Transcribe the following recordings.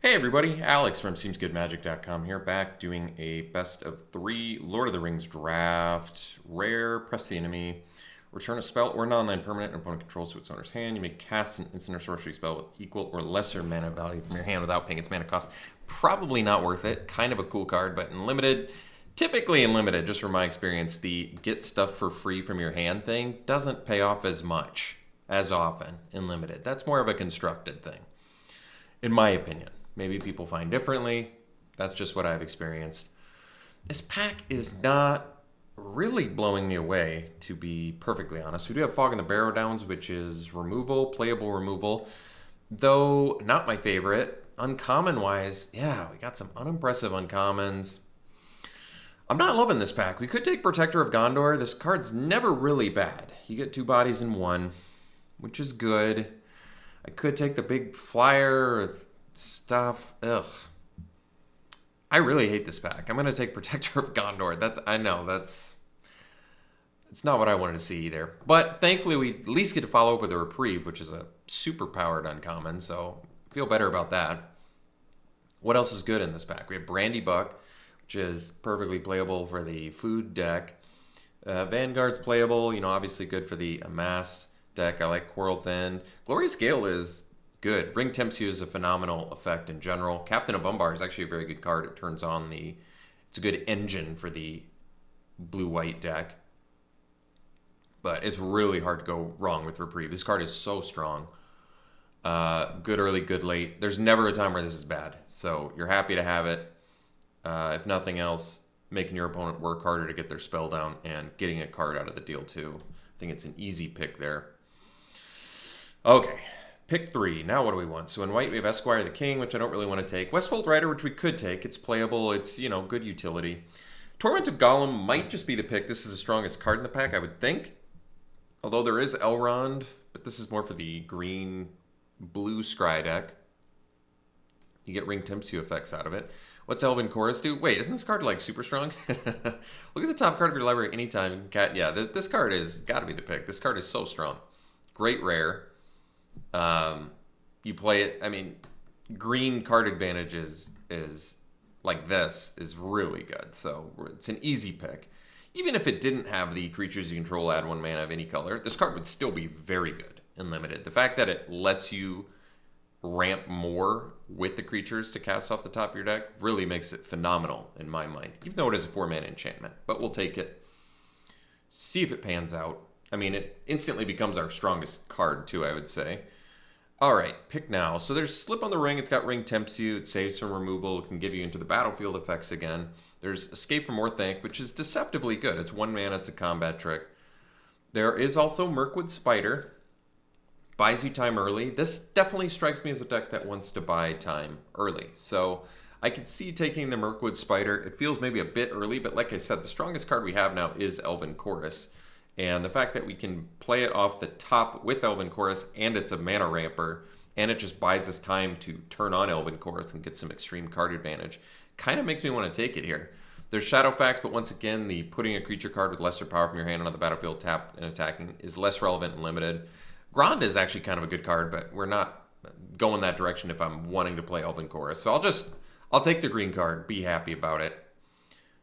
Hey everybody, Alex from SeemsGoodMagic.com here, back doing a best of 3 Lord of the Rings draft. Rare, press the enemy, return a spell or non-land permanent an opponent controls to its owner's hand. You may cast an instant or sorcery spell with equal or lesser mana value from your hand without paying its mana cost. Probably not worth it, kind of a cool card, but in Limited, typically in Limited, just from my experience, the get stuff for free from your hand thing doesn't pay off as much, as often in Limited. That's more of a constructed thing, in my opinion. Maybe people find differently. That's just what I've experienced. This pack is not really blowing me away, to be perfectly honest. We do have Fog in the Barrow Downs, which is removal, playable removal, though not my favorite. Uncommon-wise, yeah, we got some unimpressive uncommons. I'm not loving this pack. We could take Protector of Gondor. This card's never really bad. You get 2 bodies in 1, which is good. I could take the big flyer stuff. Ugh. I really hate this pack. I'm going to take Protector of Gondor. I know, it's not what I wanted to see either. But thankfully, we at least get to follow up with a Reprieve, which is a super powered uncommon, so I feel better about that. What else is good in this pack? We have Brandy Buck, which is perfectly playable for the food deck. Vanguard's playable, obviously good for the Amass deck. I like Quarrel's End. Glorious Gale is good. Ring Tempts You is a phenomenal effect in general. Captain of Umbar is actually a very good card. It turns on it's a good engine for the blue-white deck. But it's really hard to go wrong with Reprieve. This card is so strong. Good early, good late. There's never a time where this is bad. So you're happy to have it. If nothing else, making your opponent work harder to get their spell down and getting a card out of the deal too. I think it's an easy pick there. Okay. Pick 3. Now what do we want? So in white, we have Esquire the King, which I don't really want to take. Westfold Rider, which we could take. It's playable. It's, good utility. Torment of Gollum might just be the pick. This is the strongest card in the pack, I would think. Although there is Elrond, but this is more for the green-blue scry deck. You get Ring Tempts You effects out of it. What's Elven Chorus do? Wait, isn't this card, super strong? Look at the top card of your library anytime. Yeah, this card is got to be the pick. This card is so strong. Great rare. You play it, green card advantage is like this is really good. So it's an easy pick. Even if it didn't have the creatures you control add 1 mana of any color, this card would still be very good in Limited. The fact that it lets you ramp more with the creatures to cast off the top of your deck really makes it phenomenal in my mind, even though it is a 4-mana enchantment. But we'll take it. See if it pans out. It instantly becomes our strongest card too, I would say. All right, pick now. So there's Slip on the Ring. It's got Ring Tempts You. It saves from removal. It can give you into the battlefield effects again. There's Escape from Orthanc, which is deceptively good. It's 1 mana. It's a combat trick. There is also Mirkwood Spider. Buys you time early. This definitely strikes me as a deck that wants to buy time early. So I could see taking the Mirkwood Spider. It feels maybe a bit early, but like I said, the strongest card we have now is Elven Chorus. And the fact that we can play it off the top with Elven Chorus, and it's a mana ramper, and it just buys us time to turn on Elven Chorus and get some extreme card advantage, kind of makes me want to take it here. There's Shadowfax, but once again, the putting a creature card with lesser power from your hand onto the battlefield tapped and attacking is less relevant and limited. Grond is actually kind of a good card, but we're not going that direction if I'm wanting to play Elven Chorus. So I'll take the green card, be happy about it.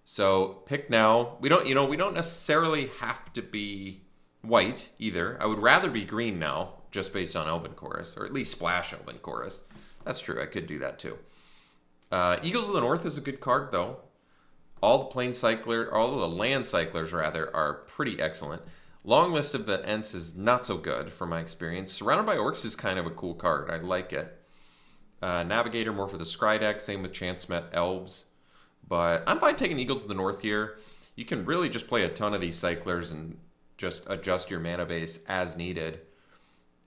So pick now. We don't necessarily have to be white either. I would rather be green now, just based on Elven Chorus, or at least splash Elven Chorus. That's true. I could do that too. Eagles of the North is a good card though. All the land cyclers rather are pretty excellent. Long List of the Ents is not so good from my experience. Surrounded by Orcs is kind of a cool card. I like it. Navigator more for the scry deck. Same with Chance-Met Elves. But I'm fine taking Eagles of the North here. You can really just play a ton of these cyclers and just adjust your mana base as needed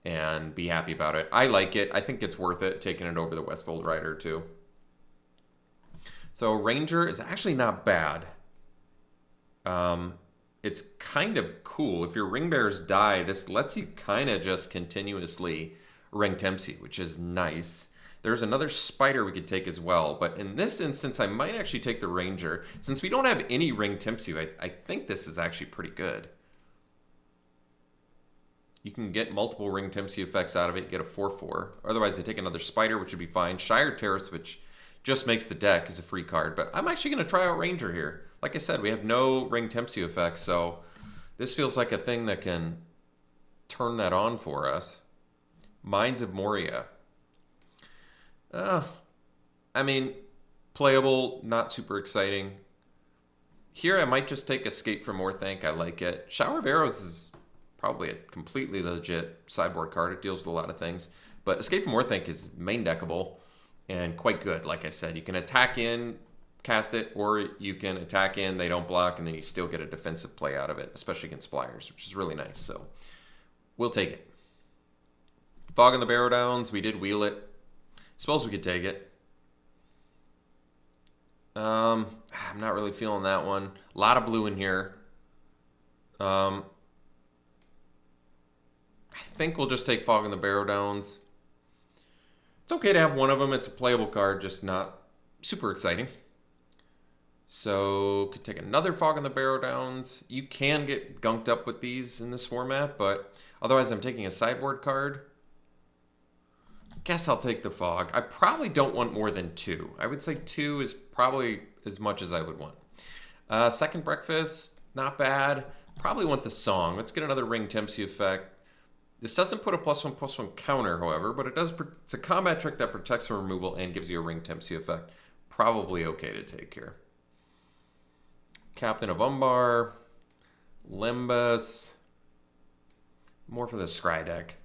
and be happy about it. I like it. I think it's worth it, taking it over the Westfold Rider too. So Ranger is actually not bad. It's kind of cool. If your Ring Bearers die, this lets you kind of just continuously Ring Tempts You, which is nice. There's another Spider we could take as well, but in this instance, I might actually take the Ranger. Since we don't have any Ring Tempts You, I think this is actually pretty good. You can get multiple Ring Tempsy effects out of it, get a 4/4. Otherwise, they take another Spider, which would be fine. Shire Terrace, which just makes the deck, is a free card. But I'm actually going to try out Ranger here. Like I said, we have no Ring Tempsy effects, so this feels like a thing that can turn that on for us. Mines of Moria. I mean, playable, not super exciting. Here, I might just take Escape from Orthanc. I like it. Shower of Arrows is probably a completely legit sideboard card. It deals with a lot of things. But Escape from Orthanc is main deckable and quite good. Like I said, you can attack in, cast it, or you can attack in, they don't block, and then you still get a defensive play out of it, especially against flyers, which is really nice. So we'll take it. Fog in the Barrow Downs, we did wheel it. Suppose we could take it. I'm not really feeling that one. A lot of blue in here. I think we'll just take Fog in the Barrow Downs. It's okay to have one of them. It's a playable card, just not super exciting. So, could take another Fog in the Barrow Downs. You can get gunked up with these in this format, but otherwise I'm taking a sideboard card. Guess I'll take the Fog. I probably don't want more than 2. I would say 2 is probably as much as I would want. Second Breakfast, not bad. Probably want the Song. Let's get another Ring Tempsy effect. This doesn't put a +1/+1 counter, however, but it does. It's a combat trick that protects from removal and gives you a Ring Tempsy effect. Probably okay to take here. Captain of Umbar, Limbus, more for the Scry deck.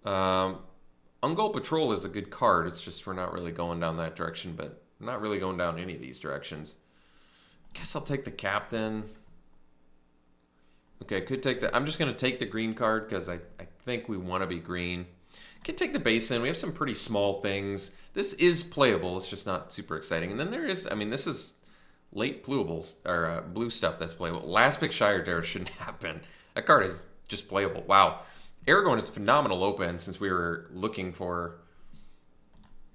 Ungol Patrol is a good card. It's just we're not really going down that direction, but I'm not really going down any of these directions. Guess I'll take the Captain. Okay, could take the... I'm just going to take the green card because I think we want to be green. Could take the Basin. We have some pretty small things. This is playable. It's just not super exciting. And then there is... I mean, this is late blueables, or blue stuff that's playable. Last Pick Shire Terror shouldn't happen. That card is just playable. Wow. Aragorn is phenomenal open since we were looking for...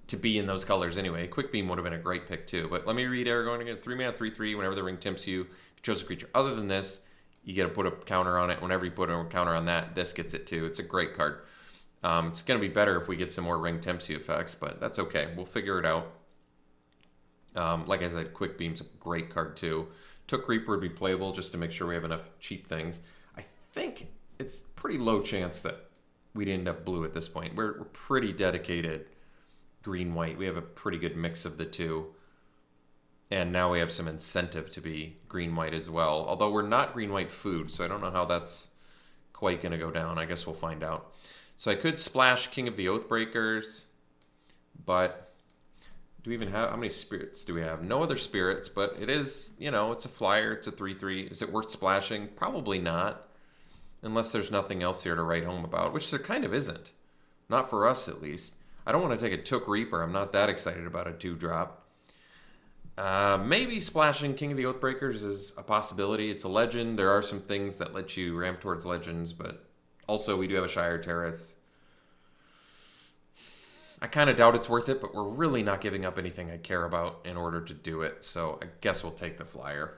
to be in those colors anyway. Quick Beam would have been a great pick too. But let me read Aragorn again. 3-mana, 3/3. Whenever the ring tempts you, if you chose a creature other than this, you get to put a counter on it. Whenever you put a counter on that, this gets it too. It's a great card. It's going to be better if we get some more ring tempts you effects, but that's okay. We'll figure it out. Like I said, Quick Beam's a great card too. Took Reaper would be playable just to make sure we have enough cheap things. I think it's pretty low chance that we'd end up blue at this point. We're pretty dedicated green-white. We have a pretty good mix of the two. And now we have some incentive to be green-white as well. Although we're not green-white food, so I don't know how that's quite going to go down. I guess we'll find out. So I could splash King of the Oathbreakers, but do we even have... how many spirits do we have? No other spirits, but it is, you know, it's a flyer. It's a 3/3. Is it worth splashing? Probably not, unless there's nothing else here to write home about, which there kind of isn't. Not for us, at least. I don't want to take a Took Reaper. I'm not that excited about a 2-drop. Maybe splashing King of the Oathbreakers is a possibility. It's a legend. There are some things that let you ramp towards legends, but also we do have a Shire Terrace. I kind of doubt it's worth it, but we're really not giving up anything I care about in order to do it, so I guess we'll take the flyer.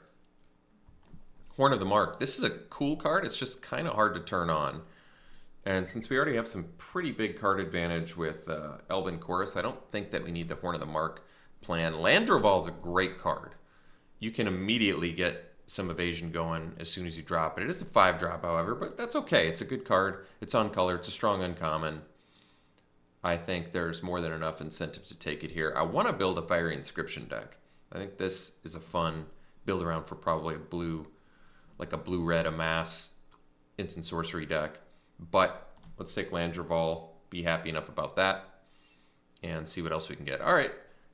Horn of the Mark. This is a cool card. It's just kind of hard to turn on. And since we already have some pretty big card advantage with Elven Chorus, I don't think that we need the Horn of the Mark plan. Landroval is a great card. You can immediately get some evasion going as soon as you drop it. It is a 5-drop, however, but that's okay. It's a good card. It's on color. It's a strong uncommon. I think there's more than enough incentive to take it here. I want to build a Fiery Inscription deck. I think this is a fun build around for probably a blue, like a blue-red amass instant sorcery deck. But let's take Landroval, be happy enough about that, and see what else we can get. All right,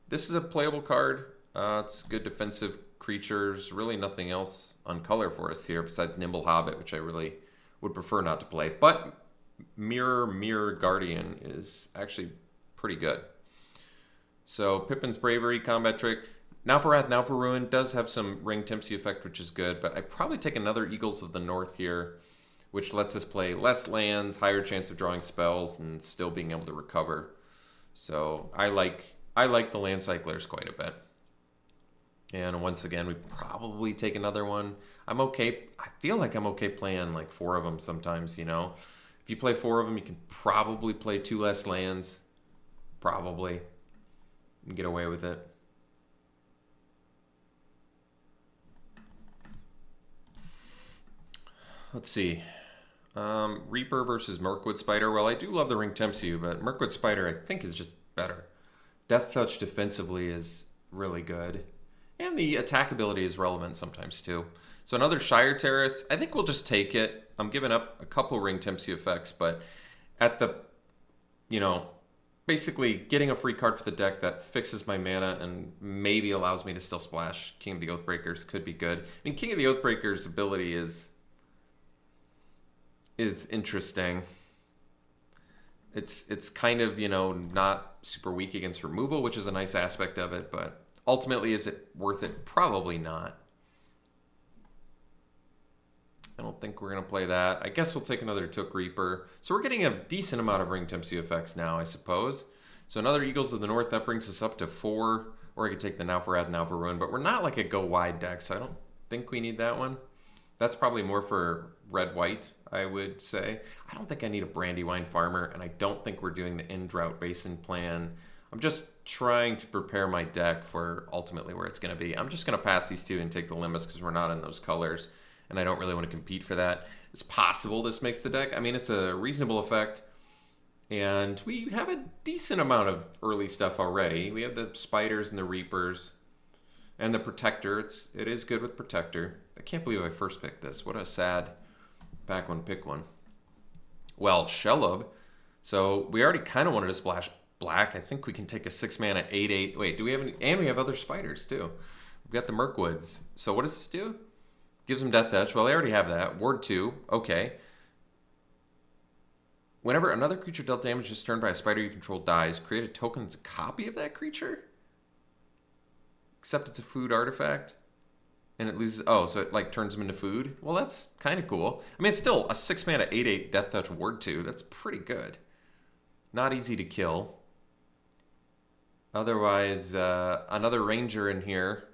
this is a playable card. It's good defensive creatures. Really nothing else on color for us here besides Nimble Hobbit, which I really would prefer not to play. But Mirror Guardian is actually pretty good. So Pippin's Bravery, combat trick. Now for Wrath, Now for Ruin does have some Ring Tempsy effect, which is good, but I'd probably take another Eagles of the North here, which lets us play less lands, higher chance of drawing spells, and still being able to recover. So I like the land cyclers quite a bit. And once again, we probably take another one. I'm okay. I feel like I'm okay playing like 4 of them sometimes, you know. If you play 4 of them, you can probably play 2 less lands. Probably. And get away with it. Let's see. Reaper versus Mirkwood Spider. Well, I do love the Ring Tempts You, but Mirkwood Spider I think is just better. Death Touch defensively is really good. And the attack ability is relevant sometimes too. So another Shire Terrace. I think we'll just take it. I'm giving up a couple Ring Tempts You effects, but at the, you know, basically getting a free card for the deck that fixes my mana and maybe allows me to still splash King of the Oathbreakers could be good. I mean, King of the Oathbreakers' ability is interesting. It's kind of, you know, not super weak against removal, which is a nice aspect of it, but ultimately, is it worth it? Probably not. I don't think we're going to play that. I guess we'll take another Took Reaper. So we're getting a decent amount of Ring Tempts You effects now, I suppose. So another Eagles of the North, that brings us up to 4. Or I could take the Now for Wrath, Now for Ruin, but we're not like a go wide deck, so I don't think we need that one. That's probably more for red-white, I would say. I don't think I need a Brandywine Farmer, and I don't think we're doing the in-drought basin plan. I'm just trying to prepare my deck for ultimately where it's going to be. I'm just going to pass these 2 and take the Limbus because we're not in those colors, and I don't really want to compete for that. It's possible this makes the deck. I mean, it's a reasonable effect, and we have a decent amount of early stuff already. We have the Spiders and the Reapers and the Protector. It is good with Protector. I can't believe I first picked this. What a sad back one pick one. Well, Shelob. So we already kind of wanted to splash black. I think we can take a 6-mana 8/8. Wait, do we have any? And we have other spiders too. We've got the Mirkwoods. So what does this do? Gives them Death Touch. Well, they already have that. Ward 2. Okay. Whenever another creature dealt damage this turn by a spider you control dies, create a token that's a copy of that creature? Except it's a food artifact. And it loses... Oh, so it like turns them into food? Well, that's kind of cool. I mean, it's still a 6-mana 8/8 Death Touch Ward 2. That's pretty good. Not easy to kill. Otherwise, another Ranger in here.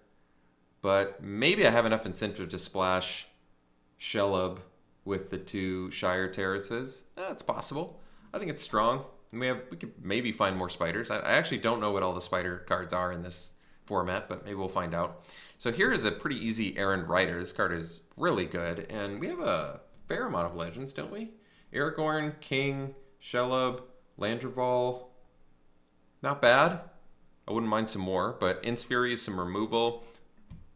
But maybe I have enough incentive to splash Shelob with the 2 Shire Terraces. It's possible. I think it's strong. And we could maybe find more spiders. I actually don't know what all the spider cards are in this format, but maybe we'll find out. So here is a pretty easy Errand Rider. This card is really good, and we have a fair amount of legends, don't we? Aragorn, King, Shelob, Landreval. Not bad. I wouldn't mind some more, but Insfury is some removal.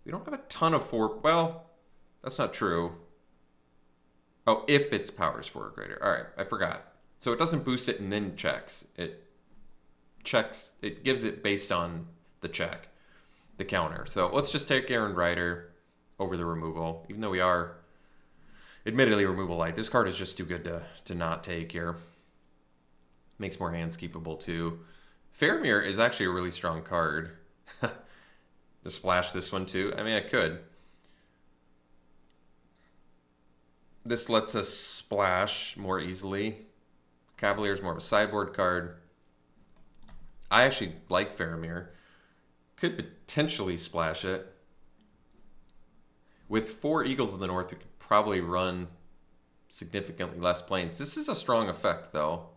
We don't have a ton of 4... Well, that's not true. Oh, if its power is 4 or greater. All right, I forgot. So it doesn't boost it and then checks. It checks. It gives it based on the check, the counter. So let's just take Errand Rider over the removal, even though we are admittedly removal light. This card is just too good to not take here. Makes more hands keepable too. Faramir is actually a really strong card. To splash this one too. I mean, I could. This lets us splash more easily. Cavalier is more of a sideboard card. I actually like Faramir. Could potentially splash it. With 4 Eagles in the North, we could probably run significantly less planes. This is a strong effect, though.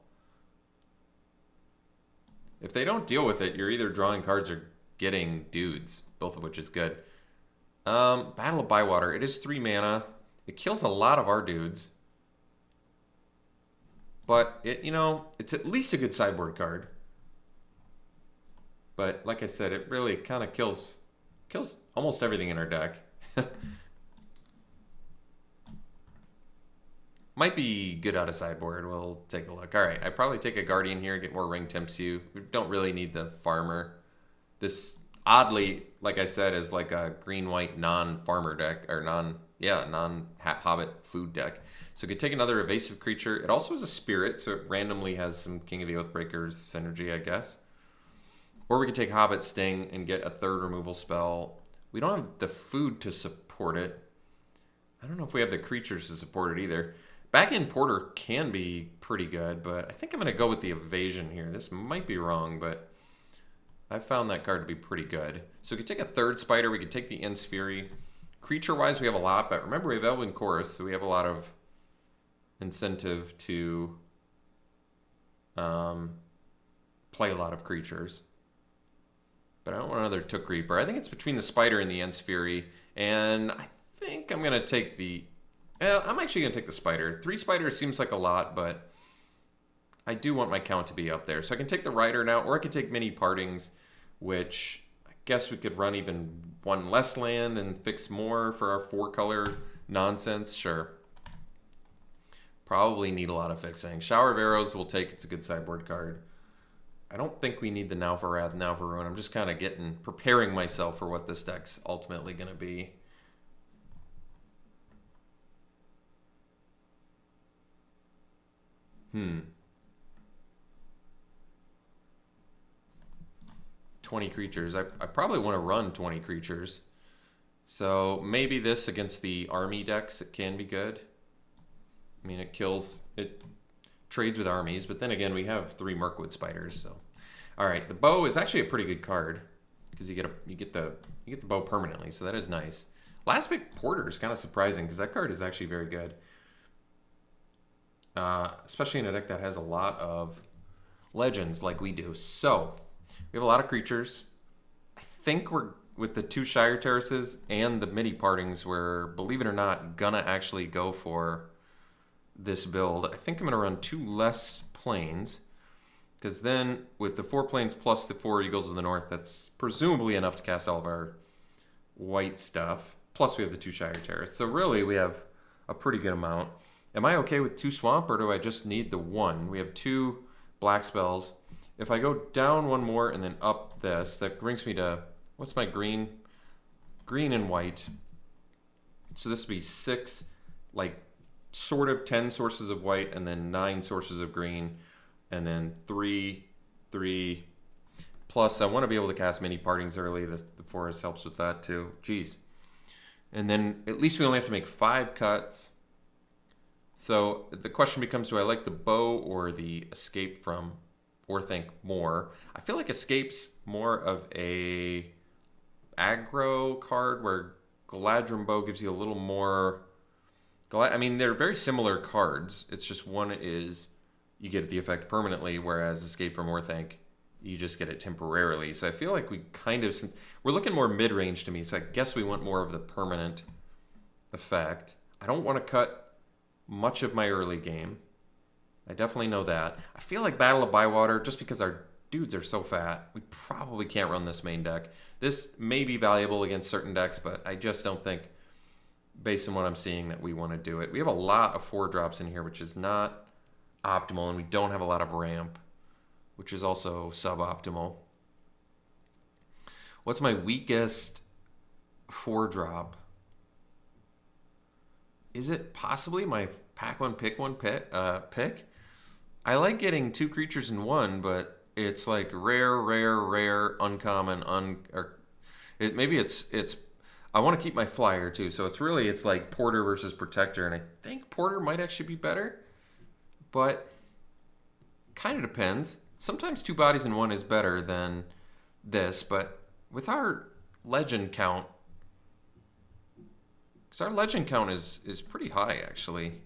If they don't deal with it, you're either drawing cards or getting dudes, both of which is good. Battle of Bywater. It is 3 mana. It kills a lot of our dudes. But, it's at least a good sideboard card. But, like I said, it really kind of kills almost everything in our deck. Might be good out of sideboard. We'll take a look. All right, I'd probably take a Guardian here and get more Ring Tempts You. We don't really need the Farmer. This, oddly, like I said, is like a green-white non-farmer deck, or non-Hobbit food deck. So it could take another evasive creature. It also is a spirit, so it randomly has some King of the Oathbreakers synergy, I guess. Or we could take Hobbit Sting and get a 3rd removal spell. We don't have the food to support it. I don't know if we have the creatures to support it either. Back in Porter can be pretty good, but I think I'm going to go with the evasion here. This might be wrong, but I found that card to be pretty good. So we could take a third spider. We could take the Ents Fury. Creature-wise, we have a lot, but remember we have Elven Chorus, so we have a lot of incentive to play a lot of creatures. But I don't want another Took Reaper. I think it's between the spider and the Ents Fury, and I think I'm gonna take the. I'm actually gonna take the spider. 3 spiders seems like a lot, but I do want my count to be up there. So I can take the Rider now, or I could take Many Partings, which I guess we could run even 1 less land and fix more for our 4-color nonsense. Sure. Probably need a lot of fixing. Shower of Arrows we'll take. It's a good sideboard card. I don't think we need the Nalvarad, Nalvaroon. I'm just kind of preparing myself for what this deck's ultimately going to be. 20 creatures. I probably want to run 20 creatures. So maybe this against the army decks, it can be good. I mean, it trades with armies, but then again, we have 3 Mirkwood Spiders, so. All right, the bow is actually a pretty good card because you get the bow permanently, so that is nice. Last Pick Porter is kind of surprising because that card is actually very good. Especially in a deck that has a lot of legends like we do. So, we have a lot of creatures. I think we're, with the 2 Shire Terraces and the Many Partings, we're, believe it or not, gonna actually go for this build. I think I'm gonna run 2 less planes, because then with the 4 planes plus the 4 Eagles of the North, that's presumably enough to cast all of our white stuff. Plus we have the 2 Shire Terraces. So really we have a pretty good amount. Am I okay with 2 Swamp, or do I just need the 1? We have 2 black spells. If I go down 1 more and then up this, that brings me to, what's my green? Green and white. So this would be 6, like, sort of 10 sources of white, and then 9 sources of green, and then 3. Plus, I want to be able to cast Many Partings early. The forest helps with that, too. Jeez. And then, at least we only have to make 5 cuts. So, the question becomes, do I like the bow or the Escape from Orthanc more? I feel like Escape's more of a aggro card, where Galadrim Bow gives you a little more... I mean, they're very similar cards. It's just one is you get the effect permanently, whereas Escape from Orthanc, you just get it temporarily. So I feel like we kind of... We're looking more mid-range to me, so I guess we want more of the permanent effect. I don't want to cut much of my early game. I definitely know that. I feel like Battle of Bywater, just because our dudes are so fat, we probably can't run this main deck. This may be valuable against certain decks, but I just don't think, based on what I'm seeing, that we want to do it. We have a lot of 4-drops in here, which is not optimal, and we don't have a lot of ramp, which is also suboptimal. What's my weakest 4-drop? Is it possibly my pack one, pick one pick? I like getting 2 creatures in 1, but it's like rare, uncommon, maybe it's. I want to keep my flyer too, so it's like Porter versus Protector, and I think Porter might actually be better, but kind of depends. Sometimes 2 bodies in 1 is better than this, but with our legend count, because our legend count is pretty high actually.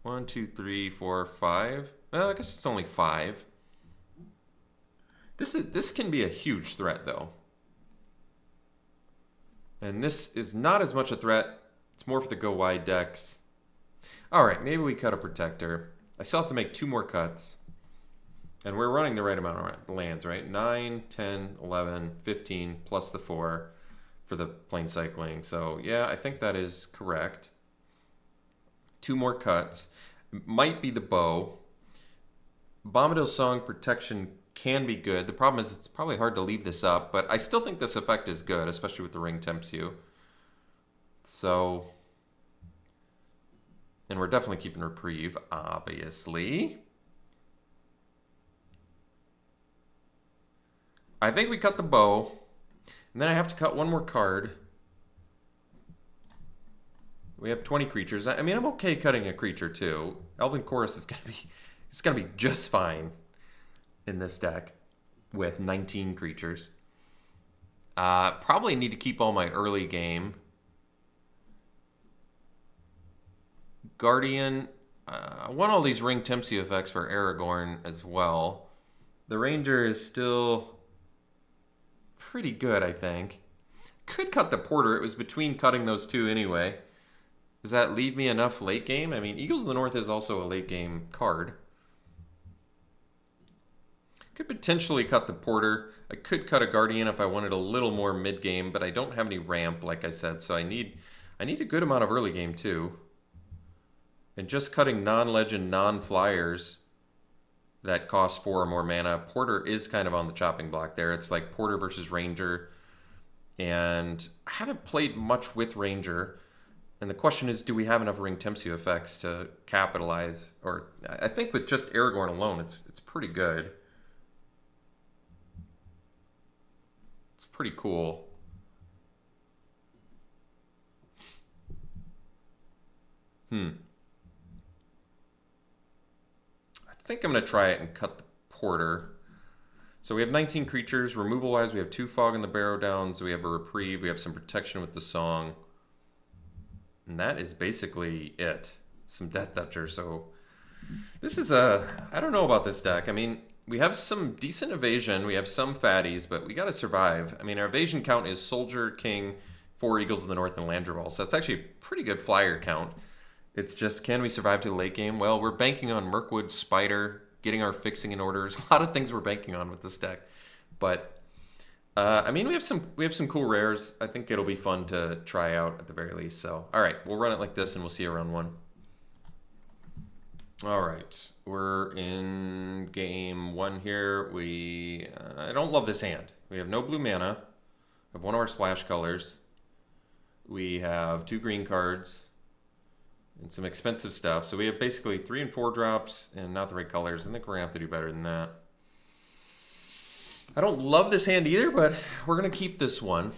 1, 2, 3, 4, 5. Well, I guess it's only 5. This can be a huge threat though. And this is not as much a threat. It's more for the go wide decks. Alright, maybe we cut a Protector. I still have to make 2 more cuts. And we're running the right amount of lands, right? 9, 10, 11, 15, plus the 4 for the plane cycling. So, yeah, I think that is correct. 2 more cuts. Might be the bow. Bombadil's Song Protection can be good. The problem is it's probably hard to leave this up, but I still think this effect is good, especially with the ring tempts you. So, and we're definitely keeping Reprieve, obviously. I think we cut the bow, and then I have to cut 1 more card. We have 20 creatures. I mean, I'm okay cutting a creature too. Elven Chorus is gonna be just fine in this deck. with 19 creatures. Probably need to keep all my early game. Guardian. I want all these Ring Tempsy effects for Aragorn as well. The Ranger is still pretty good, I think. Could cut the Porter. It was between cutting those two anyway. Does that leave me enough late game? I mean, Eagles of the North is also a late game card. Could potentially cut the Porter. I could cut a Guardian if I wanted a little more mid game, but I don't have any ramp, like I said, so I need a good amount of early game too. And just cutting non-legend, non-flyers that cost 4 or more mana. Porter is kind of on the chopping block there. It's like Porter versus Ranger. And I haven't played much with Ranger. And the question is, do we have enough Ring Tempsy effects to capitalize? Or I think with just Aragorn alone, it's pretty good. It's pretty cool. I think I'm going to try it and cut the Porter. So we have 19 creatures. Removal-wise, we have 2 Fog in the Barrow Downs. We have a Reprieve. We have some protection with the Song. And that is basically it. Some Death Toucher. So this is I don't know about this deck. I mean, we have some decent evasion. We have some fatties, but we got to survive. I mean, our evasion count is Soldier, King, 4 Eagles in the North, and Landry. So that's actually a pretty good flyer count. It's just, can we survive to the late game? Well, we're banking on Mirkwood, Spider, getting our fixing in order. There's a lot of things we're banking on with this deck. But, I mean, we have some cool rares. I think it'll be fun to try out at the very least. So, all right, we'll run it like this, and we'll see you round 1. All right, we're in game 1 here. I don't love this hand. We have no blue mana. We have one of our splash colors. We have 2 green cards. And some expensive stuff. So we have basically 3 and 4 drops and not the right colors. I think we're going to have to do better than that. I don't love this hand either, but we're going to keep this one.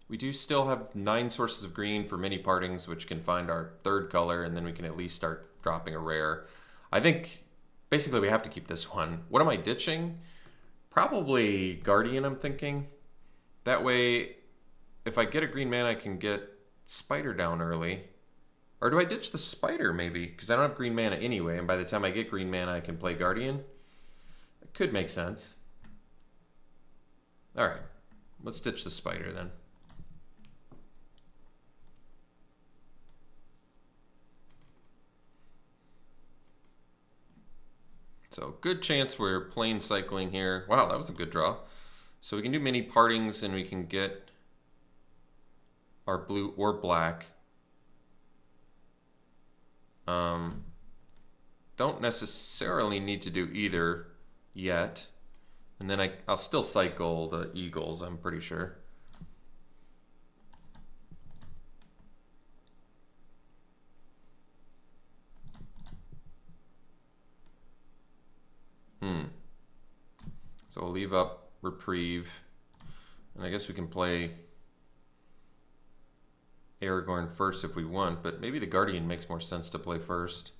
We do still have 9 sources of green for mini partings, which can find our 3rd color, and then we can at least start dropping a rare. I think basically we have to keep this one. What am I ditching? Probably Guardian, I'm thinking. That way, if I get a green mana, I can get Spider down early. Or do I ditch the Spider, maybe? Because I don't have green mana anyway, and by the time I get green mana, I can play Guardian. It could make sense. Alright, let's ditch the Spider then. So, good chance we're plane cycling here. Wow, that was a good draw. So we can do mini partings, and we can get our blue or black. Don't necessarily need to do either yet. And then I'll still cycle the Eagles, I'm pretty sure. So we'll leave up Reprieve. And I guess we can play Aragorn first if we want, but maybe the Guardian makes more sense to play first.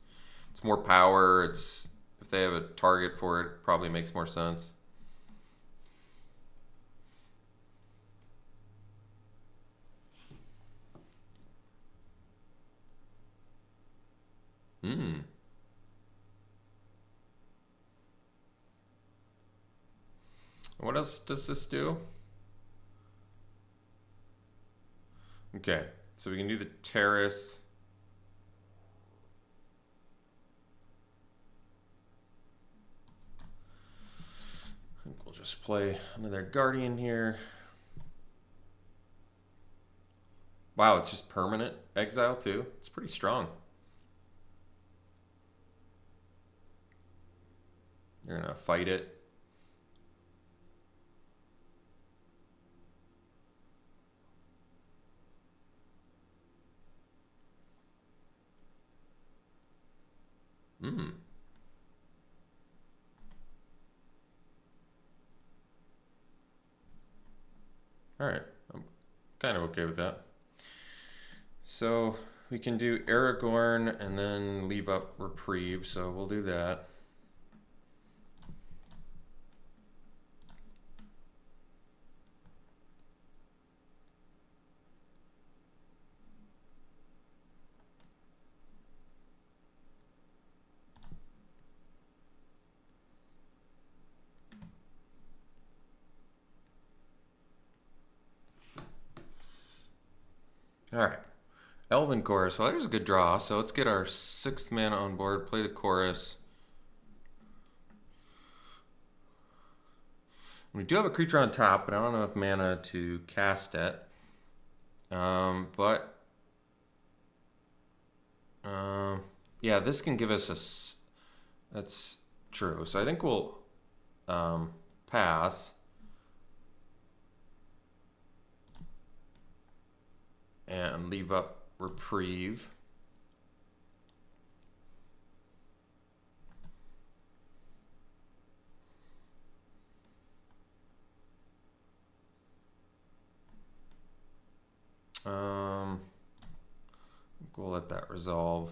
It's more power. If they have a target for it, probably makes more sense. What else does this do? Okay, so we can do the Terrace. I think we'll just play another Guardian here. Wow, it's just permanent exile too. It's pretty strong. You're gonna fight it. All right, I'm kind of okay with that. So we can do Aragorn and then leave up Reprieve, so we'll do that. All right. Elven Chorus. Well, there's a good draw. So let's get our 6th mana on board. Play the chorus. We do have a creature on top, but I don't know if mana to cast it. Yeah, this can give us a. That's true. So I think we'll pass and leave up Reprieve. We'll let that resolve.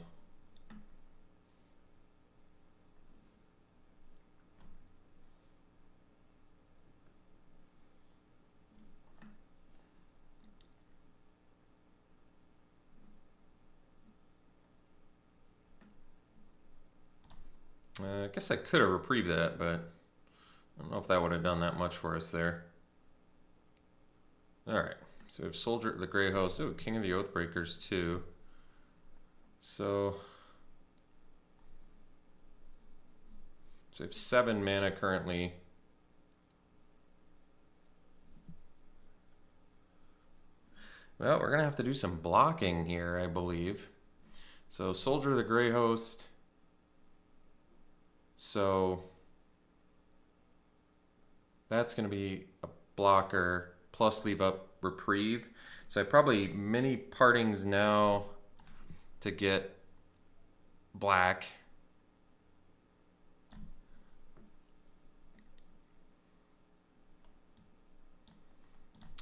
I guess I could have reprieved that, but I don't know if that would have done that much for us there. All right, so we have Soldier of the Grey Host. Oh, King of the Oathbreakers too. So we have 7 mana currently. Well, we're gonna have to do some blocking here, I believe. So Soldier of the Grey Host. So that's gonna be a blocker plus leave up Reprieve. So I probably many partings now to get black.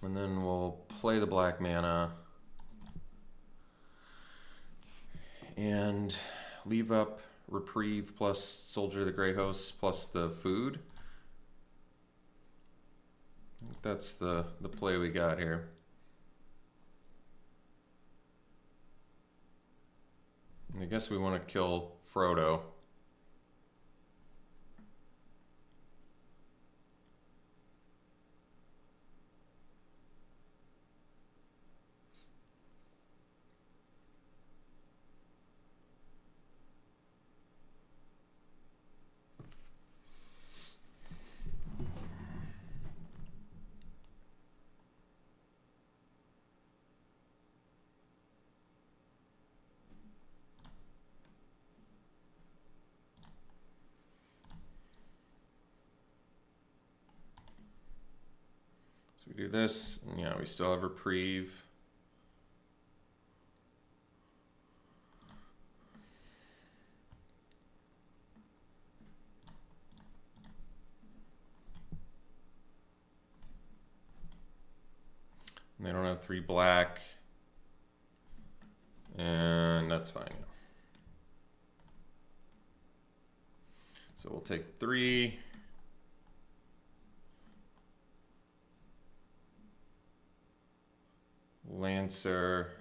And then we'll play the black mana and leave up Reprieve plus Soldier of the Grey Host plus the food. I think that's the play we got here. I guess we want to kill Frodo. So we do this, and yeah, we still have Reprieve. And they don't have 3 black, and that's fine. So we'll take 3. Lancer,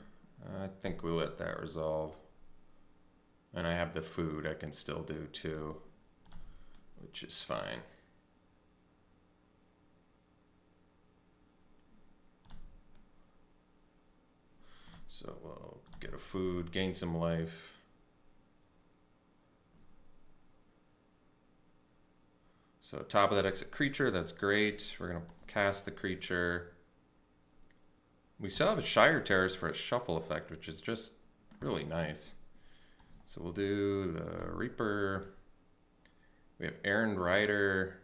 I think we let that resolve. And I have the food I can still do too, which is fine. So we'll get a food, gain some life. So top of that exit creature, that's great. We're gonna cast the creature. We still have a Shire Terrace for a shuffle effect, which is just really nice. So we'll do the Reaper. We have Errand Rider.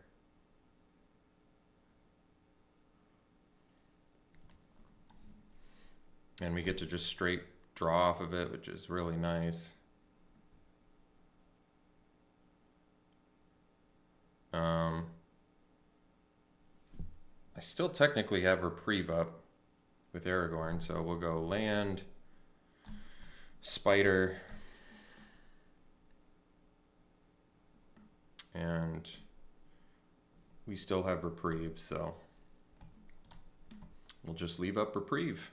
And we get to just straight draw off of it, which is really nice. I still technically have Reprieve up with Aragorn, so we'll go land, Spider, and we still have Reprieve, so we'll just leave up Reprieve.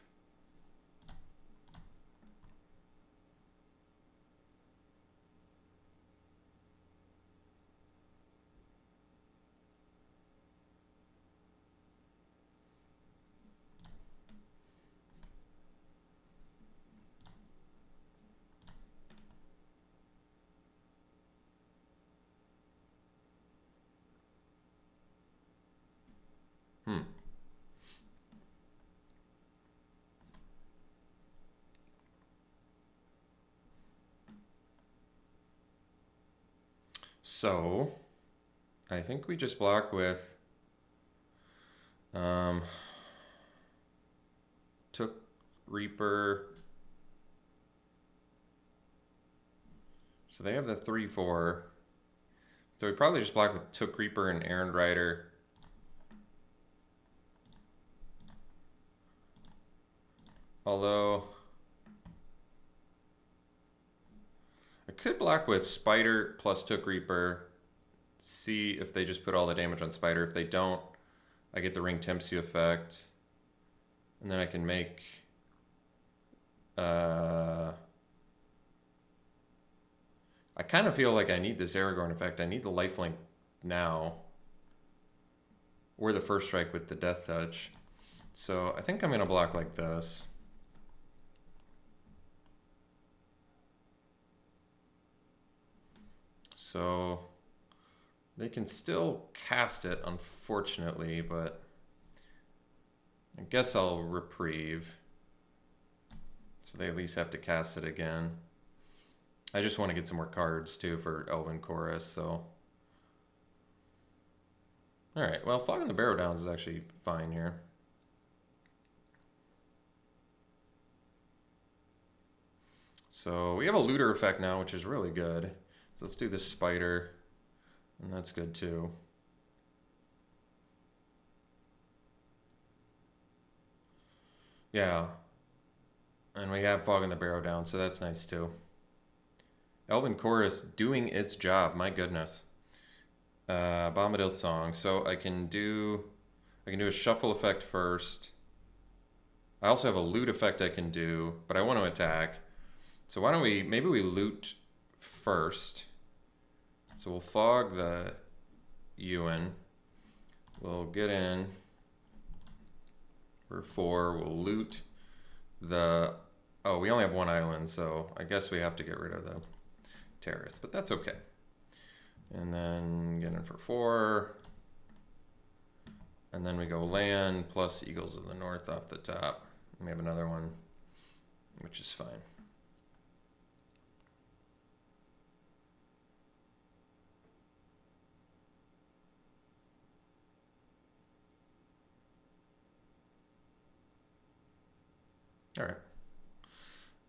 So I think we just block with Took Reaper. So they have the 3/4. So we probably just block with Took Reaper and Errand Rider. Although I could block with Spider plus Took Reaper. See if they just put all the damage on Spider. If they don't, I get the Ring Tempts You effect. And then I can make I kind of feel like I need this Aragorn effect. I need the lifelink now. Or the first strike with the Death Touch. So I think I'm going to block like this. So they can still cast it, unfortunately, but I guess I'll reprieve. So they at least have to cast it again. I just want to get some more cards too for Elven Chorus, so. Alright, well, Fog in the Barrow Downs is actually fine here. So we have a looter effect now, which is really good. So let's do this Spider, and that's good too. Yeah. And we have Fog in the Barrow Down, so that's nice too. Elven Chorus doing its job, my goodness. Bombadil Song. So I can do a shuffle effect first. I also have a loot effect I can do, but I want to attack. So why don't maybe we loot first. So we'll fog the Ewan. We'll get in for 4. We'll loot the... Oh, we only have 1 island, so I guess we have to get rid of the terrorists, but that's okay. And then get in for 4. And then we go land plus Eagles of the North off the top. And we have another one, which is fine. All right,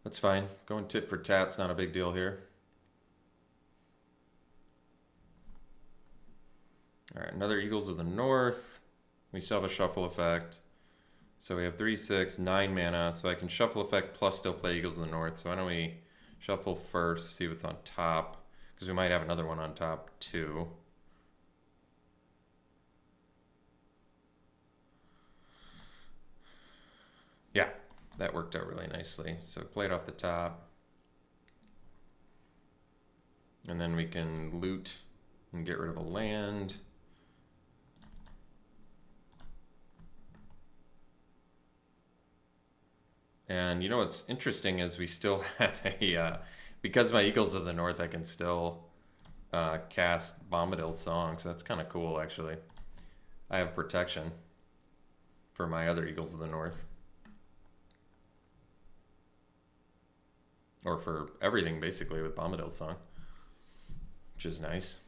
that's fine. Going tit for tat's not a big deal here. All right, another Eagles of the North. We still have a shuffle effect. So we have 3, 6, 9 mana. So I can shuffle effect plus still play Eagles of the North. So why don't we shuffle first, see what's on top, because we might have another one on top too. Yeah. That worked out really nicely. So play it off the top. And then we can loot and get rid of a land. And you know what's interesting is we still have a, because my Eagles of the North, I can still cast Bombadil Song. So that's kind of cool, actually. I have protection for my other Eagles of the North. Or for everything, basically, with Bombadil Song, which is nice.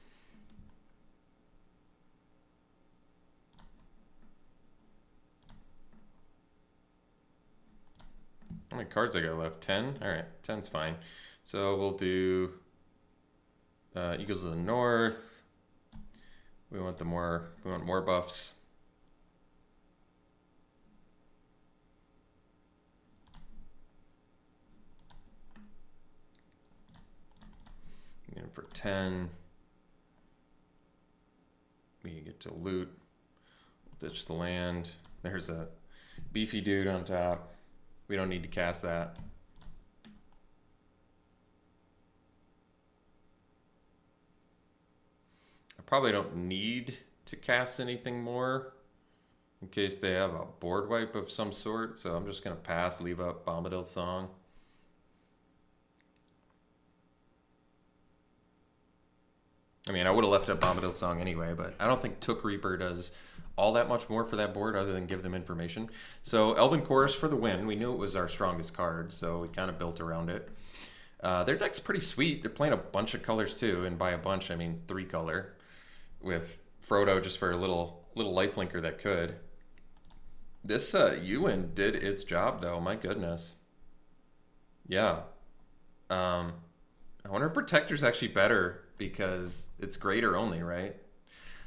How many cards I got left? 10? All right, 10's fine. So we'll do Eagles of the North. We want more buffs. For 10, we get to loot, ditch the land. There's a beefy dude on top. We don't need to cast that. I probably don't need to cast anything more in case they have a board wipe of some sort. So I'm just going to pass, leave up Bombadil Song. I mean, I would have left up Bombadil Song anyway, but I don't think Took Reaper does all that much more for that board other than give them information. So Elven Chorus for the win. We knew it was our strongest card, so we kind of built around it. Their deck's pretty sweet. They're playing a bunch of colors too, and by a bunch I mean 3 color, with Frodo just for a little lifelinker that could. This Ewan did its job though. My goodness. Yeah. I wonder if Protector's actually better because it's greater only, right?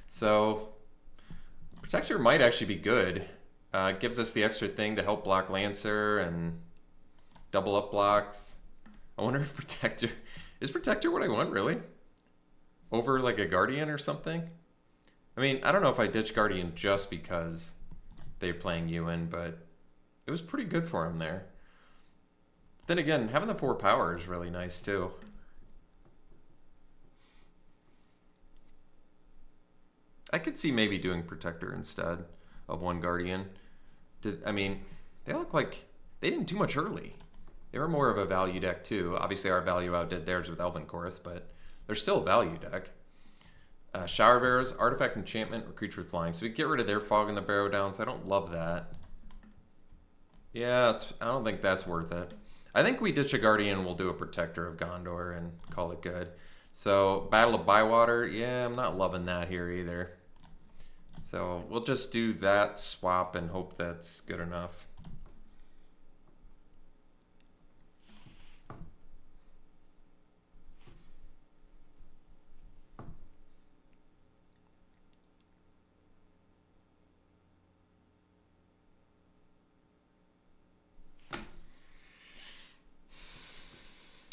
So Protector might actually be good. It gives us the extra thing to help block Lancer and double up blocks. I wonder if Protector... Is Protector what I want, really? Over like a Guardian or something? I mean, I don't know if I ditch Guardian just because they're playing Ewan, but it was pretty good for him there. Then again, having the 4 power is really nice too. I could see maybe doing Protector instead of 1 Guardian. I mean, they look like they didn't do much early. They were more of a value deck too. Obviously our value outdid theirs with Elven Chorus, but they're still a value deck. Shower Barrows, Artifact Enchantment, or Creature with Flying. So we get rid of their Fog and the Barrow Downs. I don't love that. Yeah, I don't think that's worth it. I think we ditch a Guardian and we'll do a Protector of Gondor and call it good. So Battle of Bywater, yeah, I'm not loving that here either. So we'll just do that swap and hope that's good enough.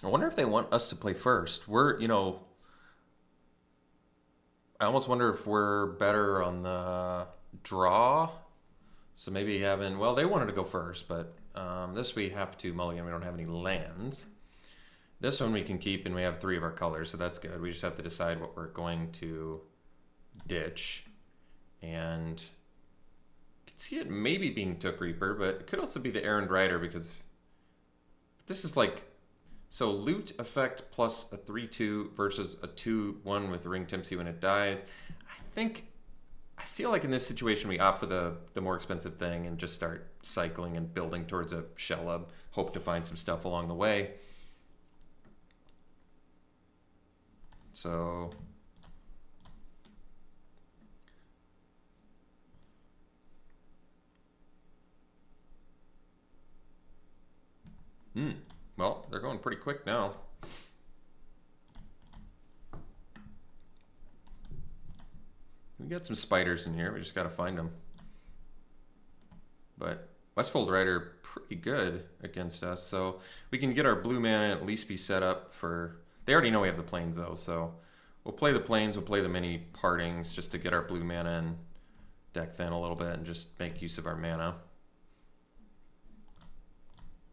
I wonder if they want us to play first. We're, I almost wonder if we're better on the draw. So maybe having, well, they wanted to go first, but this we have to mulligan. We don't have any lands. This one we can keep, and we have 3 of our colors, so that's good. We just have to decide what we're going to ditch. And I can see it maybe being Took Reaper, but it could also be the Errand Rider because this is like, so loot effect plus a 3/2 versus a 2/1 with Ring Tempts You when it dies. I feel like in this situation we opt for the more expensive thing and just start cycling and building towards a Shellub. Hope to find some stuff along the way. So well, they're going pretty quick now. We got some spiders in here. We just got to find them. But Westfold Rider pretty good against us. So we can get our blue mana and at least be set up for... They already know we have the plains though. So we'll play the plains. We'll play the many partings just to get our blue mana and deck thin a little bit and just make use of our mana.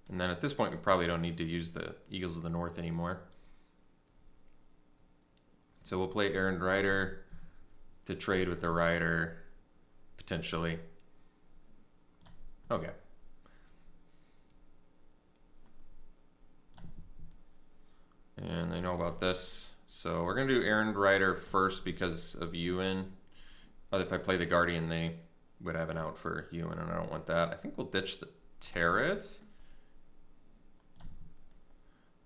And then at this point, we probably don't need to use the Eagles of the North anymore. So we'll play Errand Rider to trade with the Rider, potentially. Okay. And they know about this. So we're going to do Errand Rider first because of Ewan. If I play the Guardian, they would have an out for Ewan, and I don't want that. I think we'll ditch the Terrace.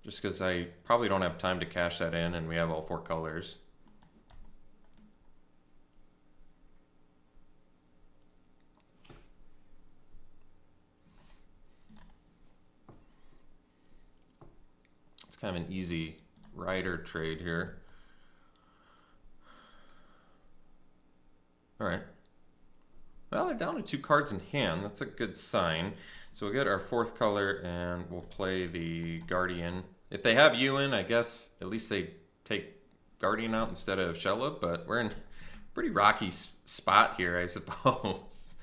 Just because I probably don't have time to cash that in, and we have all 4 colors. It's kind of an easy rider trade here. All right. Well, they're down to 2 cards in hand. That's a good sign. So we'll get our 4th color and we'll play the Guardian. If they have Ewan, I guess at least they take Guardian out instead of Shellub, but we're in a pretty rocky spot here, I suppose.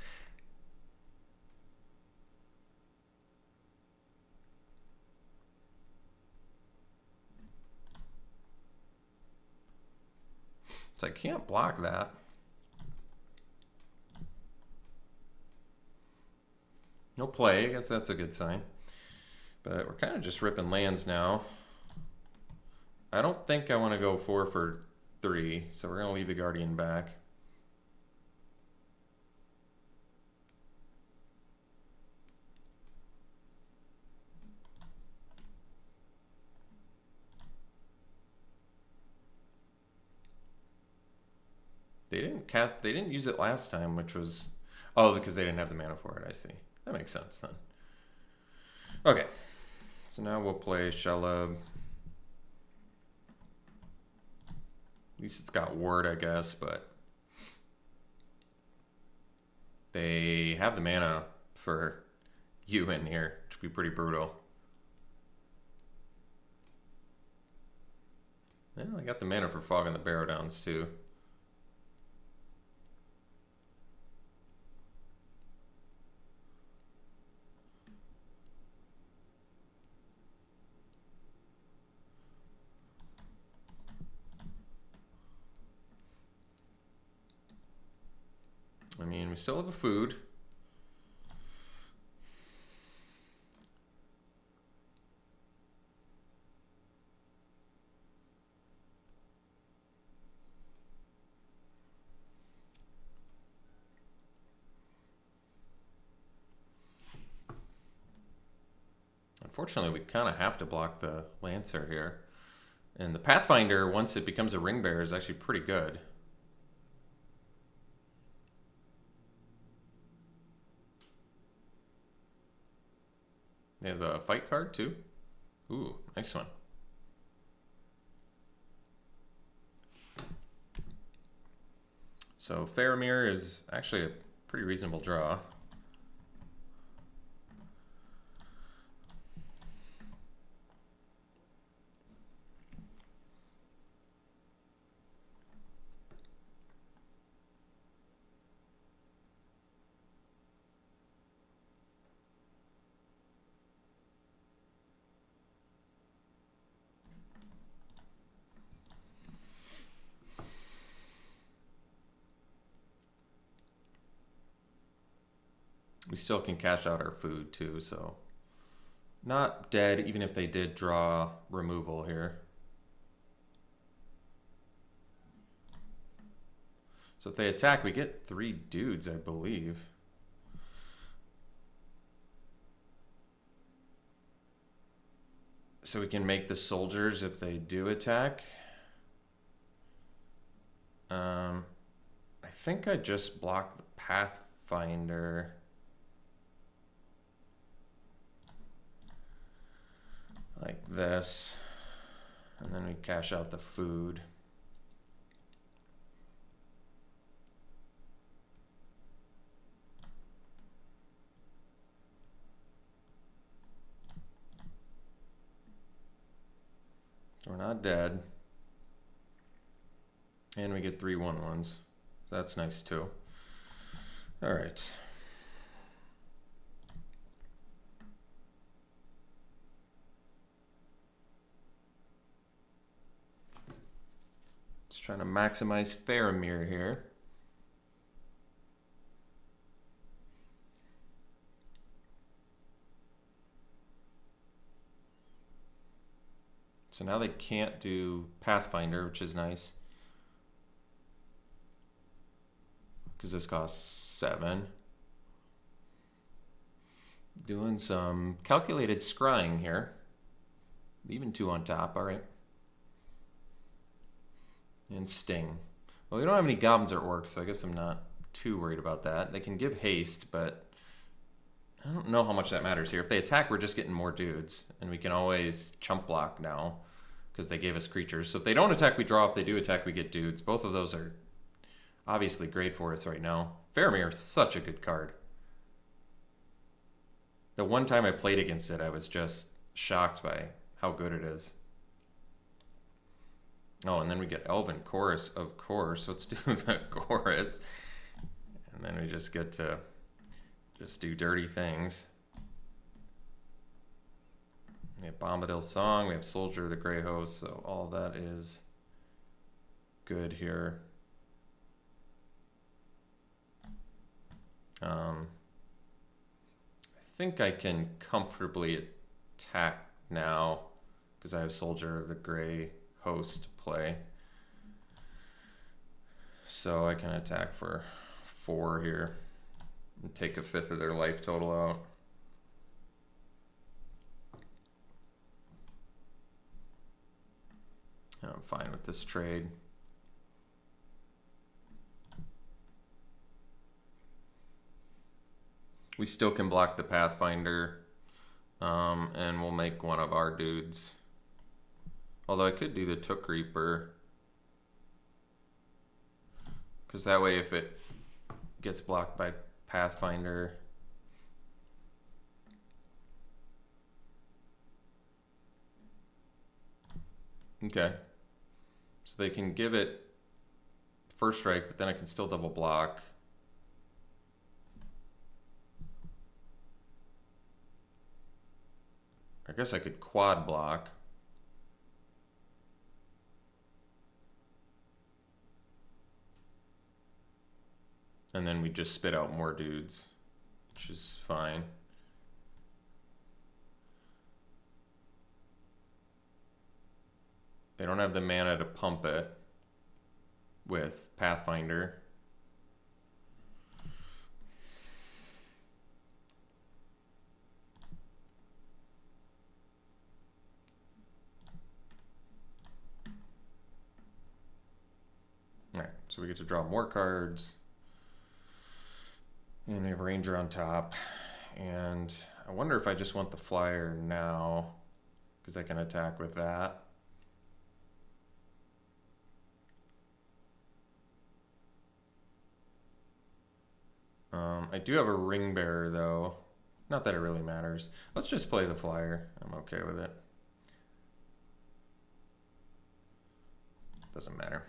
So I can't block that. No play, I guess that's a good sign. But we're kind of just ripping lands now. I don't think I want to go 4 for 3, so we're going to leave the Guardian back. They didn't use it last time, which was, oh, because they didn't have the mana for it. I see. That makes sense then. Okay, so now we'll play Sheleb. At least it's got ward, I guess, but they have the mana for you in here, which would be pretty brutal. Yeah, I got the mana for Fog on the Barrow Downs too. I mean, we still have a food. Unfortunately, we kind of have to block the Lancer here. And the Pathfinder, once it becomes a Ring Bearer, is actually pretty good. They have a fight card too. Ooh, nice one. So Faramir is actually a pretty reasonable draw. We still can cash out our food too, so not dead even if they did draw removal here. So if they attack, we get 3 dudes, I believe. So we can make the soldiers if they do attack. I think I just blocked the Pathfinder. Like this, and then we cash out the food. We're not dead. And we get 3 1/1s. So that's nice too. All right. Just trying to maximize Faramir here. So now they can't do Pathfinder, which is nice. Because this costs 7. Doing some calculated scrying here. Leaving 2 on top, all right. And Sting. Well, we don't have any goblins or orcs, so I guess I'm not too worried about that. They can give haste, but I don't know how much that matters here. If they attack, we're just getting more dudes, and we can always chump block now because they gave us creatures. So if they don't attack, we draw. If they do attack, we get dudes. Both of those are obviously great for us right now. Faramir is such a good card. The one time I played against it, I was just shocked by how good it is. Oh, and then we get Elven Chorus, of course. Let's do the chorus. And then we just get to just do dirty things. We have Bombadil's Song. We have Soldier of the Grey Host. So all that is good here. I think I can comfortably attack now because I have Soldier of the Grey Host to play. So I can attack for 4 here and take a 5th of their life total out. And I'm fine with this trade. We still can block the Pathfinder, and we'll make one of our dudes. Although I could do the Took Reaper, because that way if it gets blocked by Pathfinder, okay, so they can give it first strike, but then I can still double block. I guess I could quad block. And then we just spit out more dudes, which is fine. They don't have the mana to pump it with Pathfinder. Alright, so we get to draw more cards. And we have Ranger on top. And I wonder if I just want the flyer now, because I can attack with that. I do have a Ring Bearer though. Not that it really matters. Let's just play the flyer. I'm okay with it. Doesn't matter.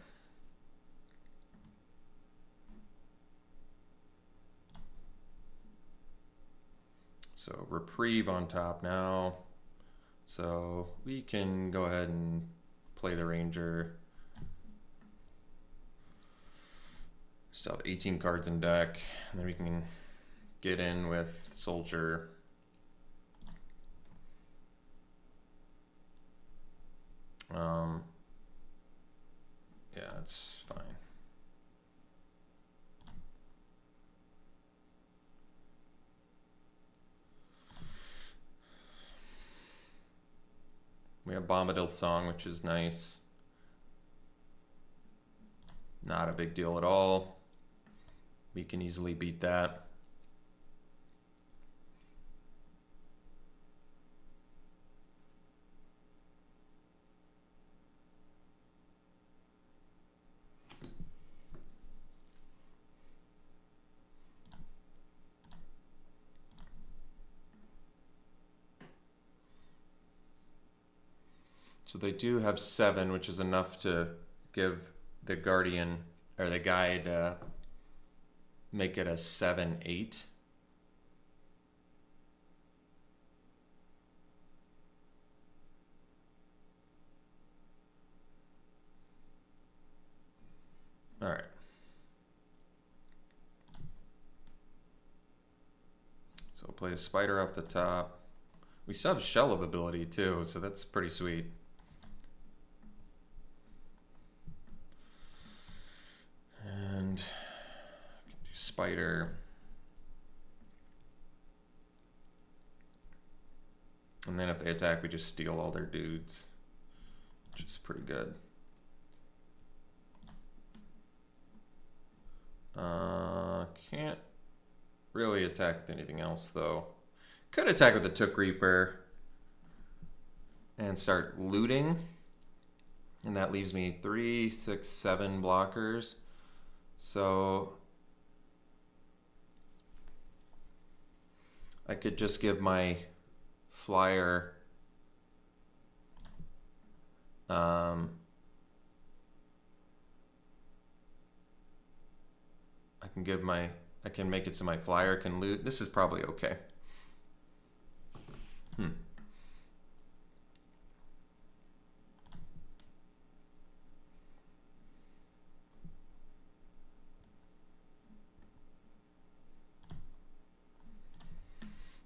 So Reprieve on top now. So we can go ahead and play the Ranger. Still have 18 cards in deck. And then we can get in with Soldier. Yeah, it's fine. We have Bombadil's Song, which is nice. Not a big deal at all. We can easily beat that. So they do have 7, which is enough to give the Guardian, or the Guide, make it a 7/8. All right. So we'll play a Spider off the top. We still have Shell of ability too, so that's pretty sweet. And I can do Spider. And then if they attack, we just steal all their dudes, which is pretty good. Can't really attack with anything else though. Could attack with the Took Reaper and start looting. And that leaves me 3, 6, 7 blockers. So I could just give my flyer I can make it so my flyer can loot. This is probably okay.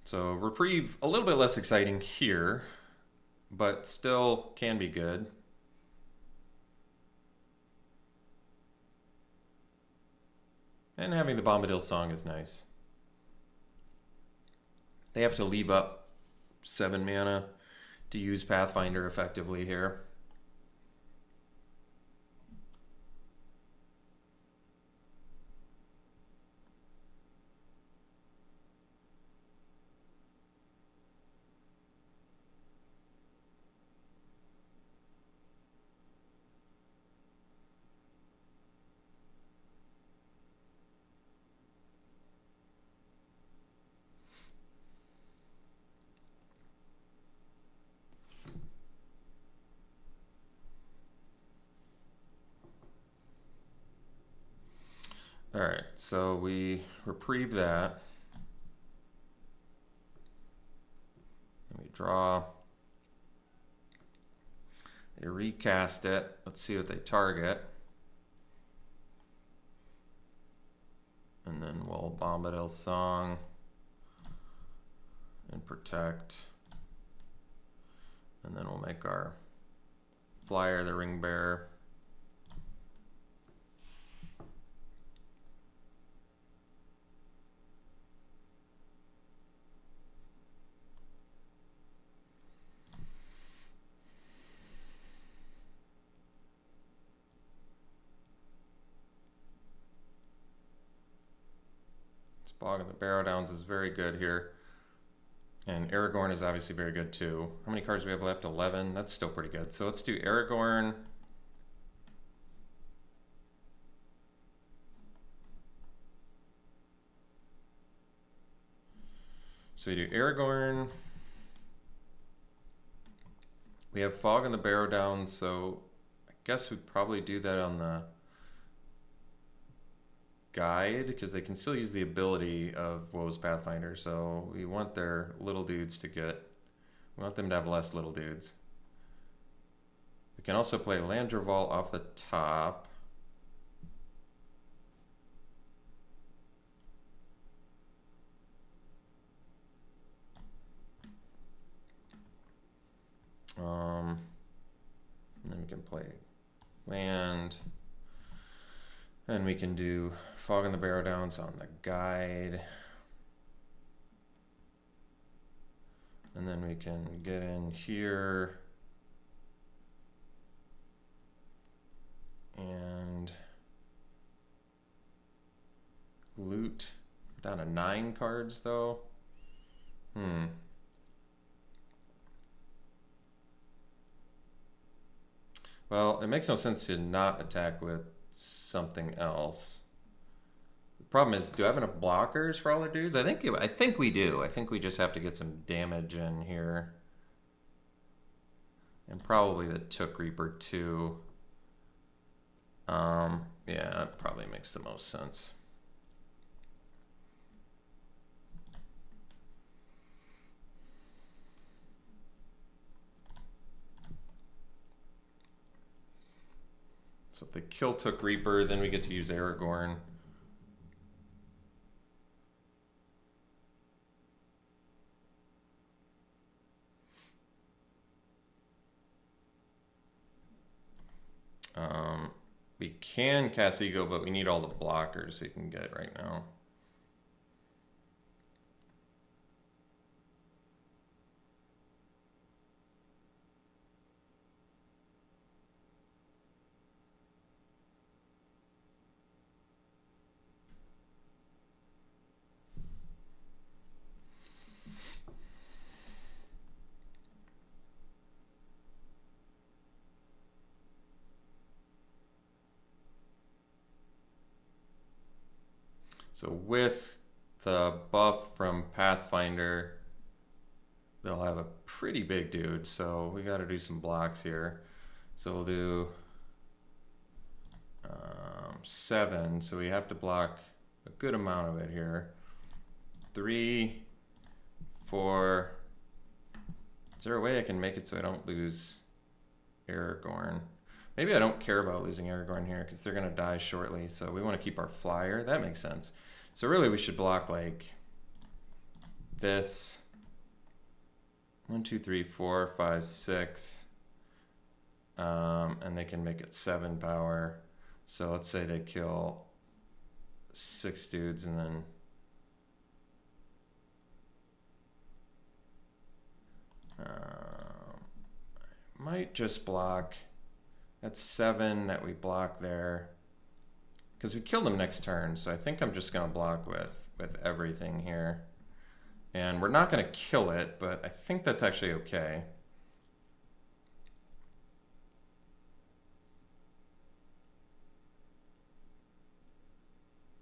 So Reprieve, a little bit less exciting here, but still can be good. And having the Bombadil Song is nice. They have to leave up 7 mana to use Pathfinder effectively here. All right, so we reprieve that. And we draw. They recast it. Let's see what they target. And then we'll Bombadil Song and protect. And then we'll make our flyer the Ring Bearer. Bog of the Barrow Downs is very good here. And Aragorn is obviously very good too. How many cards do we have left? 11. That's still pretty good. So let's do Aragorn. So we do Aragorn. We have Fog in the Barrow Downs, so I guess we'd probably do that on the guide, because they can still use the ability of Woe's Pathfinder, so we want their little dudes to get, we want them to have less little dudes. We can also play Landroval off the top. And then we can play land. And we can do Fog in the Barrow Downs on the guide. And then we can get in here and loot. Down to 9 cards though. Well, it makes no sense to not attack with something else. The problem is, do I have enough blockers for all their dudes? I think we do. I think we just have to get some damage in here. And probably the Took Reaper too. Yeah, that probably makes the most sense. So if they kill Took Reaper, then we get to use Aragorn. We can cast Ego, but we need all the blockers we can get right now. So with the buff from Pathfinder, they'll have a pretty big dude. So we got to do some blocks here. So we'll do 7. So we have to block a good amount of it here. 3, 4. Is there a way I can make it so I don't lose Aragorn? Maybe I don't care about losing Aragorn here because they're going to die shortly. So we want to keep our flyer. That makes sense. So really we should block like this. 1, 2, 3, 4, 5, 6. And they can make it 7 power. So let's say they kill 6 dudes and then I might just block. That's 7 that we block there. Because we kill them next turn, so I think I'm just going to block with everything here. And we're not going to kill it, but I think that's actually okay.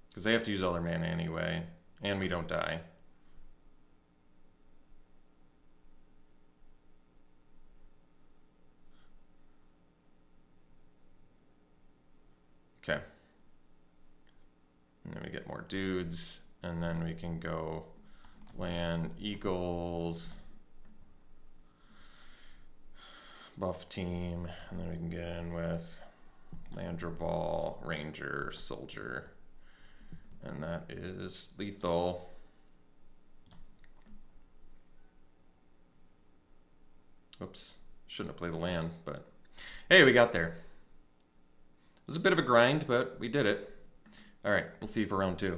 Because they have to use all their mana anyway, and we don't die. Okay. And then we get more dudes. And then we can go land Eagles, buff team. And then we can get in with Landraval, Ranger, Soldier. And that is lethal. Oops, shouldn't have played the land, but hey, we got there. It was a bit of a grind, but we did it. All right, we'll see you for round 2.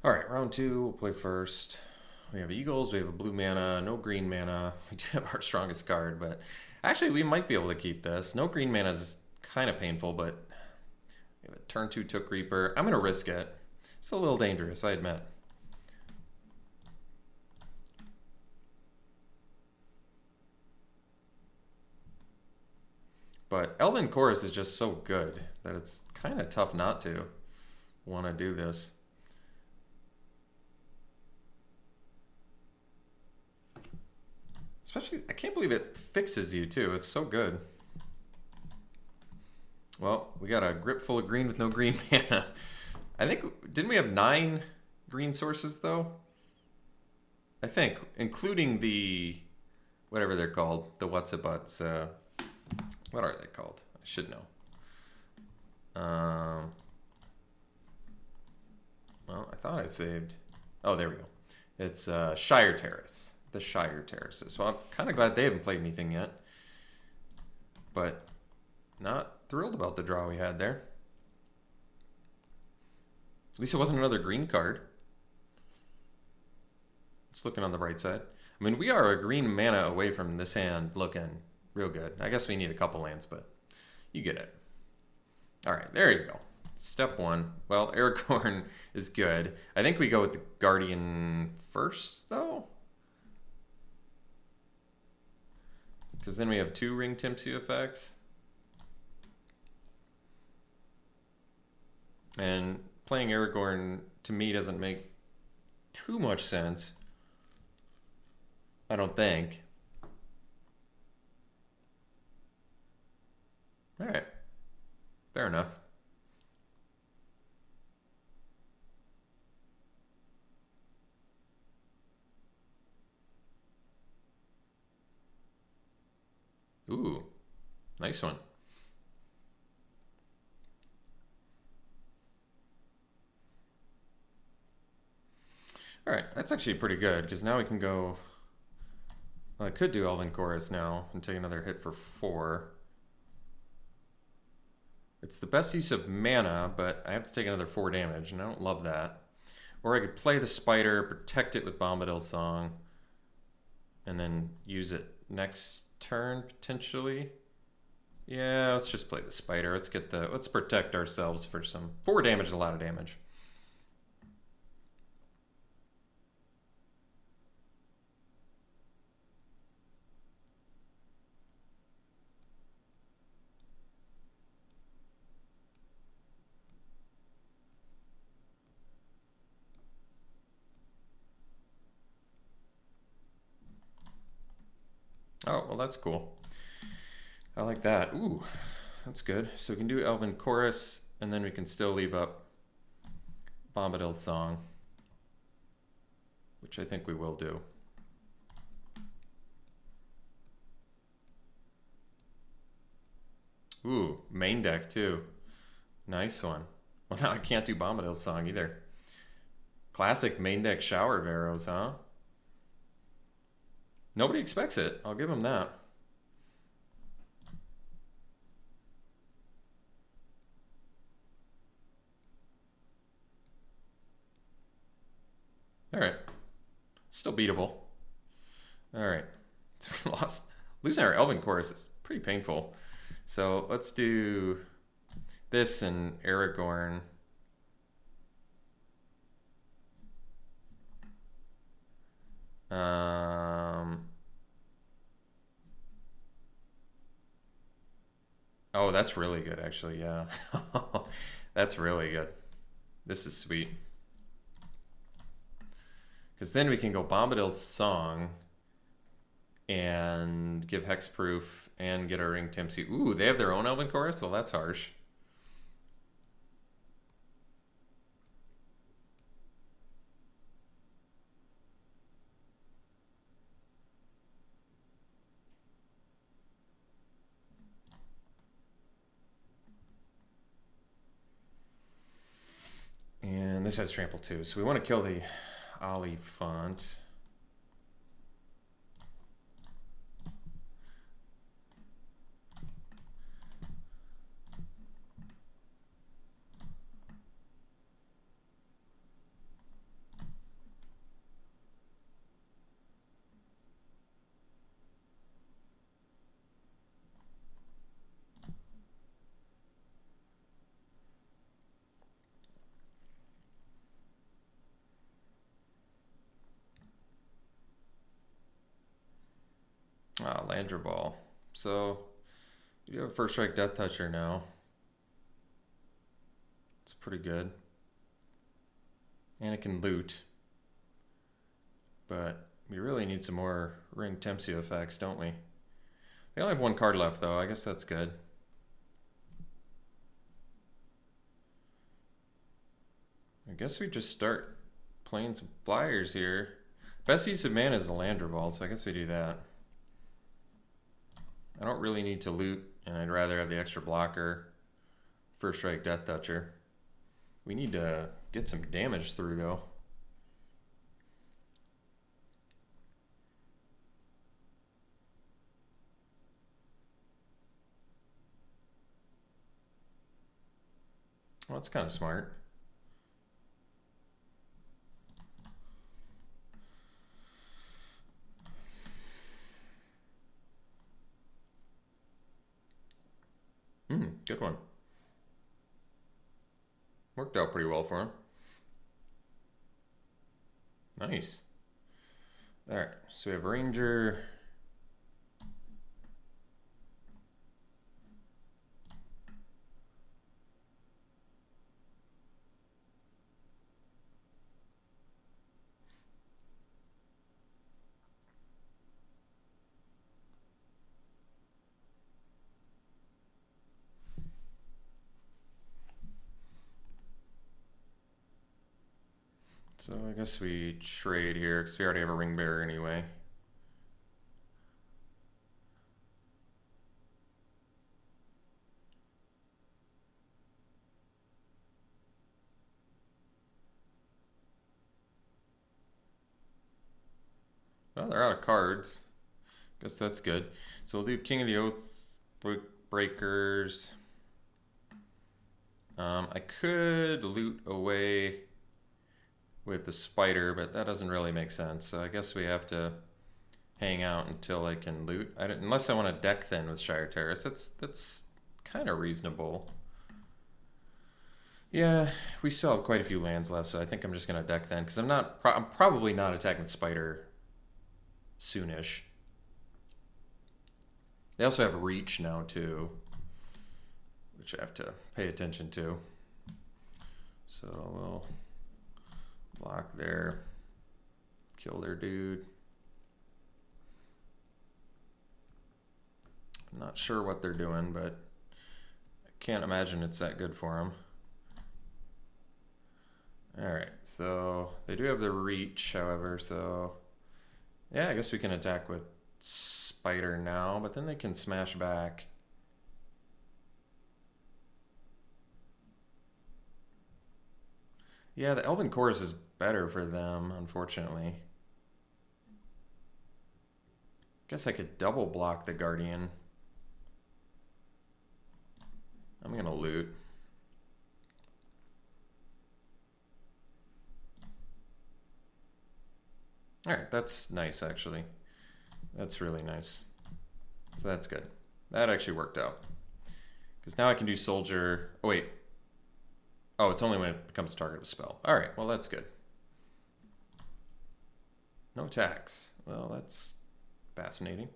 All right, round 2, we'll play first. We have Eagles, we have a blue mana, no green mana. We do have our strongest card, but actually we might be able to keep this. No green mana is kind of painful, but we have a turn 2 Took Reaper. I'm going to risk it. It's a little dangerous, I admit. But Elven Chorus is just so good that it's kind of tough not to want to do this. Especially, I can't believe it fixes you too. It's so good. Well, we got a grip full of green with no green mana. I think, didn't we have 9 green sources though? I think, including the, whatever they're called, the what's-a-butts. What are they called? I should know. Well, I thought I saved. Oh, there we go. It's Shire Terrace. The Shire Terraces. So I'm kind of glad they haven't played anything yet. But not thrilled about the draw we had there. At least it wasn't another green card. It's looking on the bright side. I mean, we are a green mana away from this hand looking real good. I guess we need a couple lands, but you get it. All right, there you go. Step 1. Well, Aragorn is good. I think we go with the Guardian first, though. Because then we have 2 Ring Tempsy effects. And playing Aragorn, to me, doesn't make too much sense. I don't think. All right. Fair enough. Ooh, nice one. All right, that's actually pretty good because now we can go. Well, I could do Elven Chorus now and take another hit for 4. It's the best use of mana, but I have to take another 4 damage, and I don't love that. Or I could play the Spider, protect it with Bombadil's Song, and then use it next turn, potentially. Yeah, let's just play the Spider. Let's protect ourselves for some 4 damage is a lot of damage. Oh, well, that's cool. I like that. Ooh, that's good. So we can do Elven Chorus, and then we can still leave up Bombadil's Song, which I think we will do. Ooh, main deck too. Nice one. Well, now I can't do Bombadil's Song either. Classic main deck Shower of Arrows, huh? Nobody expects it. I'll give him that. All right. Still beatable. All right. So we lost. Losing our Elven Chorus is pretty painful. So let's do this and Aragorn. Oh, that's really good, actually, yeah. That's really good. This is sweet. Because then we can go Bombadil's Song and give Hexproof and get our Ring Tempsy. Ooh, they have their own Elven Chorus? Well, that's harsh. this has trample too, so we want to kill the Oliphant. Ah, Landra Ball. So, you do have a first strike Death Toucher now. It's pretty good. And it can loot. But we really need some more Ring Tempsio effects, don't we? They only have one card left, though. I guess that's good. I guess we just start playing some flyers here. Best use of mana is the Landra Ball, so I guess we do that. I don't really need to loot, and I'd rather have the extra blocker. First strike Death Toucher. We need to get some damage through, though. Well, that's kind of smart. Good one. Worked out pretty well for him. Nice. All right, so we have Ranger. So I guess we trade here because we already have a Ring Bearer anyway. Well, they're out of cards. Guess that's good. So we'll do King of the Oath Breakers. I could loot away with the spider, but that doesn't really make sense. So I guess we have to hang out until I can loot. Unless I want to deck thin with Shire Terrace. That's kind of reasonable. Yeah, we still have quite a few lands left, so I think I'm just gonna deck thin because I'm probably not attacking spider soonish. They also have reach now too, which I have to pay attention to. So we'll block there, kill their dude. I'm not sure what they're doing, but I can't imagine it's that good for them. All right, so they do have the reach, however, so yeah, I guess we can attack with spider now, but then they can smash back. Yeah, the Elven Chorus is better for them, unfortunately. Guess I could double block the Guardian. I'm gonna loot. All right, that's nice, actually. That's really nice. So that's good. That actually worked out. Because now I can do Soldier. Oh, wait. Oh, it's only when it becomes a target of a spell. All right, well, that's good. No attacks. Well, that's fascinating.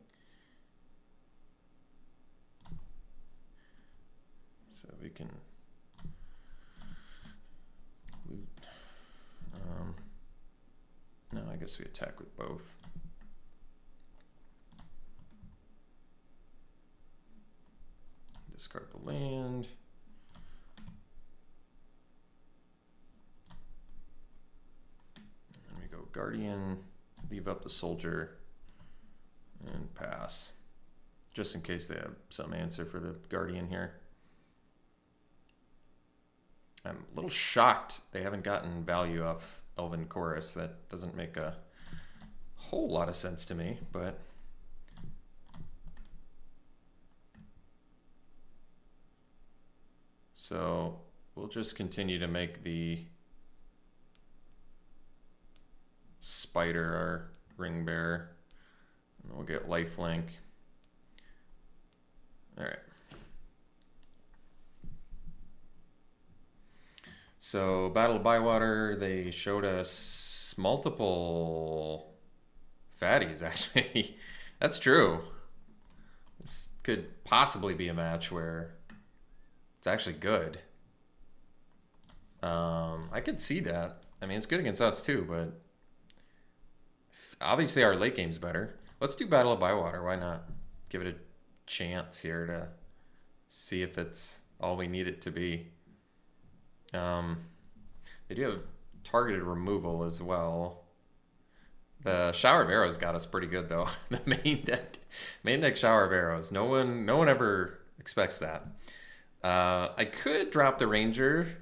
So we can loot. No, I guess we attack with both. Discard the land. And then we go Guardian, leave up the Soldier, and pass. Just in case they have some answer for the Guardian here. I'm a little shocked they haven't gotten value off Elven Chorus. That doesn't make a whole lot of sense to me, but so we'll just continue to make the Spider our ring bearer. And we'll get lifelink. All right. So Battle of Bywater, they showed us multiple fatties, actually. That's true. This could possibly be a match where it's actually good. I could see that. I mean, it's good against us too, but obviously our late game's better. Let's do Battle of Bywater. Why not? Give it a chance here to see if it's all we need it to be. They do have targeted removal as well. The Shower of Arrows got us pretty good though. The main deck Shower of Arrows. No one ever expects that. I could drop the Ranger.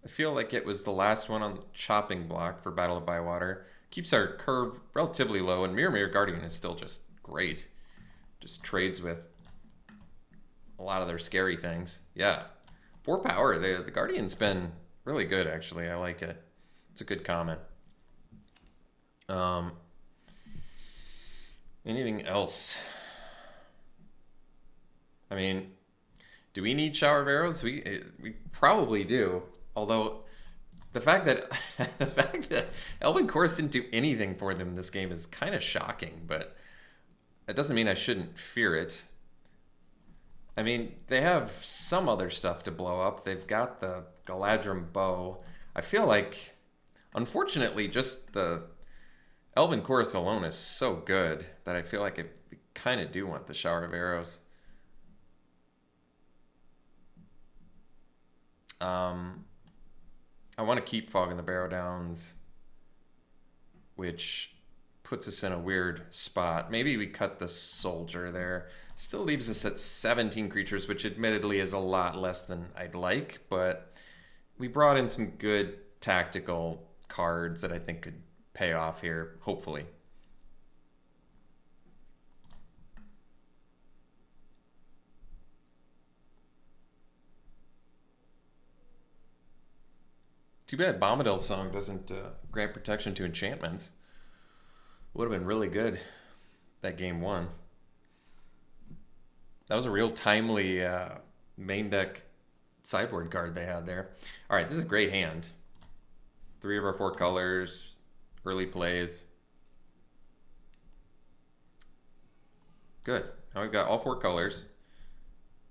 I feel like it was the last one on the chopping block for Battle of Bywater. Keeps our curve relatively low, and Mirror Guardian is still just great. Just trades with a lot of their scary things. Yeah. 4 power. The Guardian's been really good, actually. I like it. It's a good comment. Anything else? I mean, do we need Shower of Arrows? We probably do. Although the fact that Elven Chorus didn't do anything for them in this game is kind of shocking, but that doesn't mean I shouldn't fear it. I mean, they have some other stuff to blow up. They've got the Galadrim bow. I feel like, unfortunately, just the Elven Chorus alone is so good that I feel like I kind of do want the Shower of Arrows. I want to keep Fog in the Barrow Downs, which puts us in a weird spot. Maybe we cut the Soldier there. Still leaves us at 17 creatures, which admittedly is a lot less than I'd like, but we brought in some good tactical cards that I think could pay off here, hopefully. Too bad Bombadil's Song doesn't grant protection to enchantments. Would have been really good that game one. That was a real timely main deck sideboard card they had there. All right, this is a great hand. 3 of our 4 colors, early plays. Good. Now we've got all 4 colors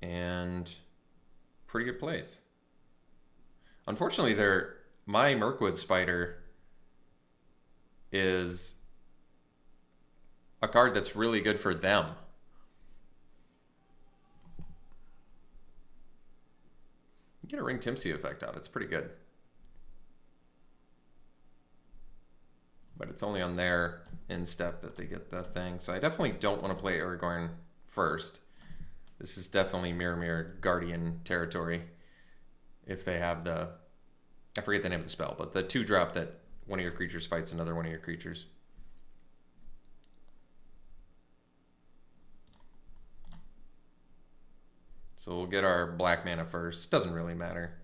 and pretty good plays. Unfortunately, my Mirkwood Spider is a card that's really good for them. You get a Ring Timsy effect out. It's pretty good. But it's only on their instep that they get that thing. So I definitely don't want to play Aragorn first. This is definitely Mirror Guardian territory. If they have the... I forget the name of the spell, but the 2-drop that one of your creatures fights another one of your creatures. So we'll get our black mana first. Doesn't really matter.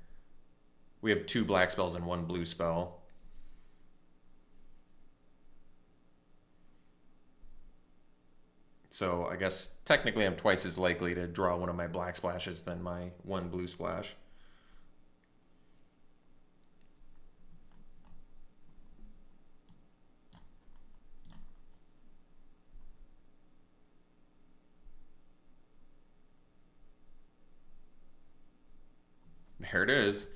We have 2 black spells and 1 blue spell. So I guess technically I'm twice as likely to draw one of my black splashes than my 1 blue splash. There it is.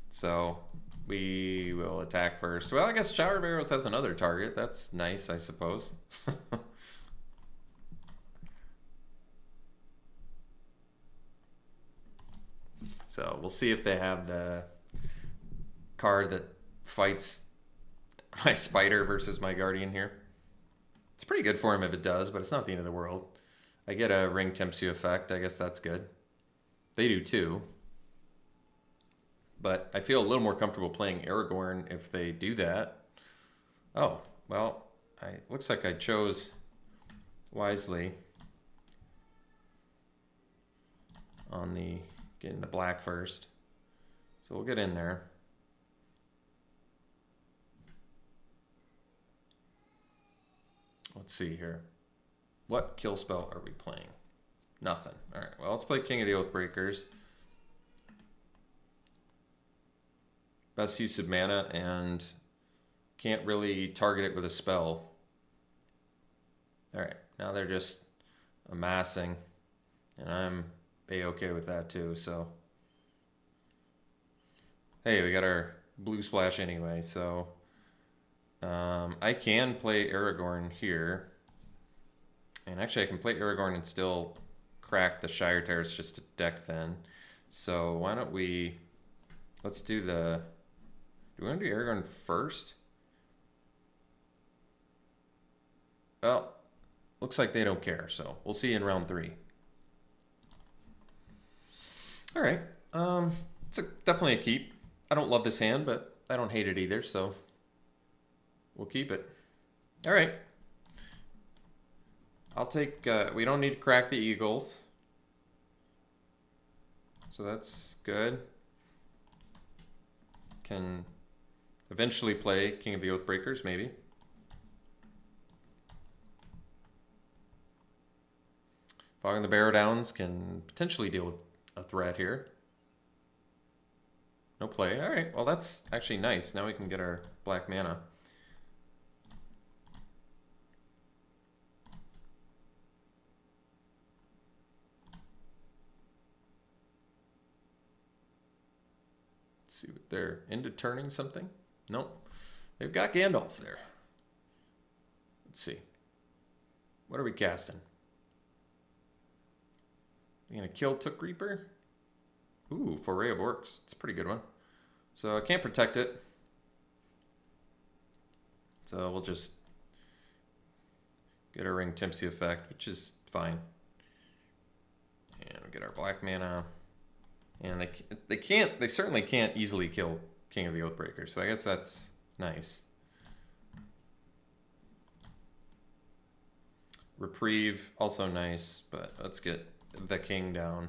So we will attack first. Well, I guess Shower of Arrows has another target. That's nice, I suppose. So we'll see if they have the card that fights my Spider versus my Guardian here. It's pretty good for him if it does, but it's not the end of the world. I get a Ring Tempts You effect. I guess that's good. They do too. But I feel a little more comfortable playing Aragorn if they do that. Oh, well, looks like I chose wisely on getting the black first. So we'll get in there. Let's see here. What kill spell are we playing? Nothing. All right, well, let's play King of the Oathbreakers. Best use of mana, and can't really target it with a spell. All right, now they're just amassing, and I'm a-okay with that too, so. Hey, we got our blue splash anyway, so I can play Aragorn here. And actually I can play Aragorn and still crack the Shire Terrace just to deck thin. So why don't let's do do we want to do Aragorn first? Well, looks like they don't care, so we'll see in round 3. All right, it's definitely a keep. I don't love this hand, but I don't hate it either, so we'll keep it. All right. I'll take, we don't need to crack the Eagles. So that's good. Can eventually play King of the Oathbreakers, maybe. Fog on the Barrow Downs can potentially deal with a threat here. No play. All right. Well, that's actually nice. Now we can get our black mana. Let's see what they're into turning something. Nope. They've got Gandalf there. Let's see. What are we casting? You gonna kill Took Reaper? Ooh, Foray of Orcs. It's a pretty good one. So I can't protect it. So we'll just get a Ring Tempsy effect, which is fine. And we'll get our black mana. And they certainly can't easily kill King of the Oathbreakers. So I guess that's nice. Reprieve, also nice, but let's get the king down.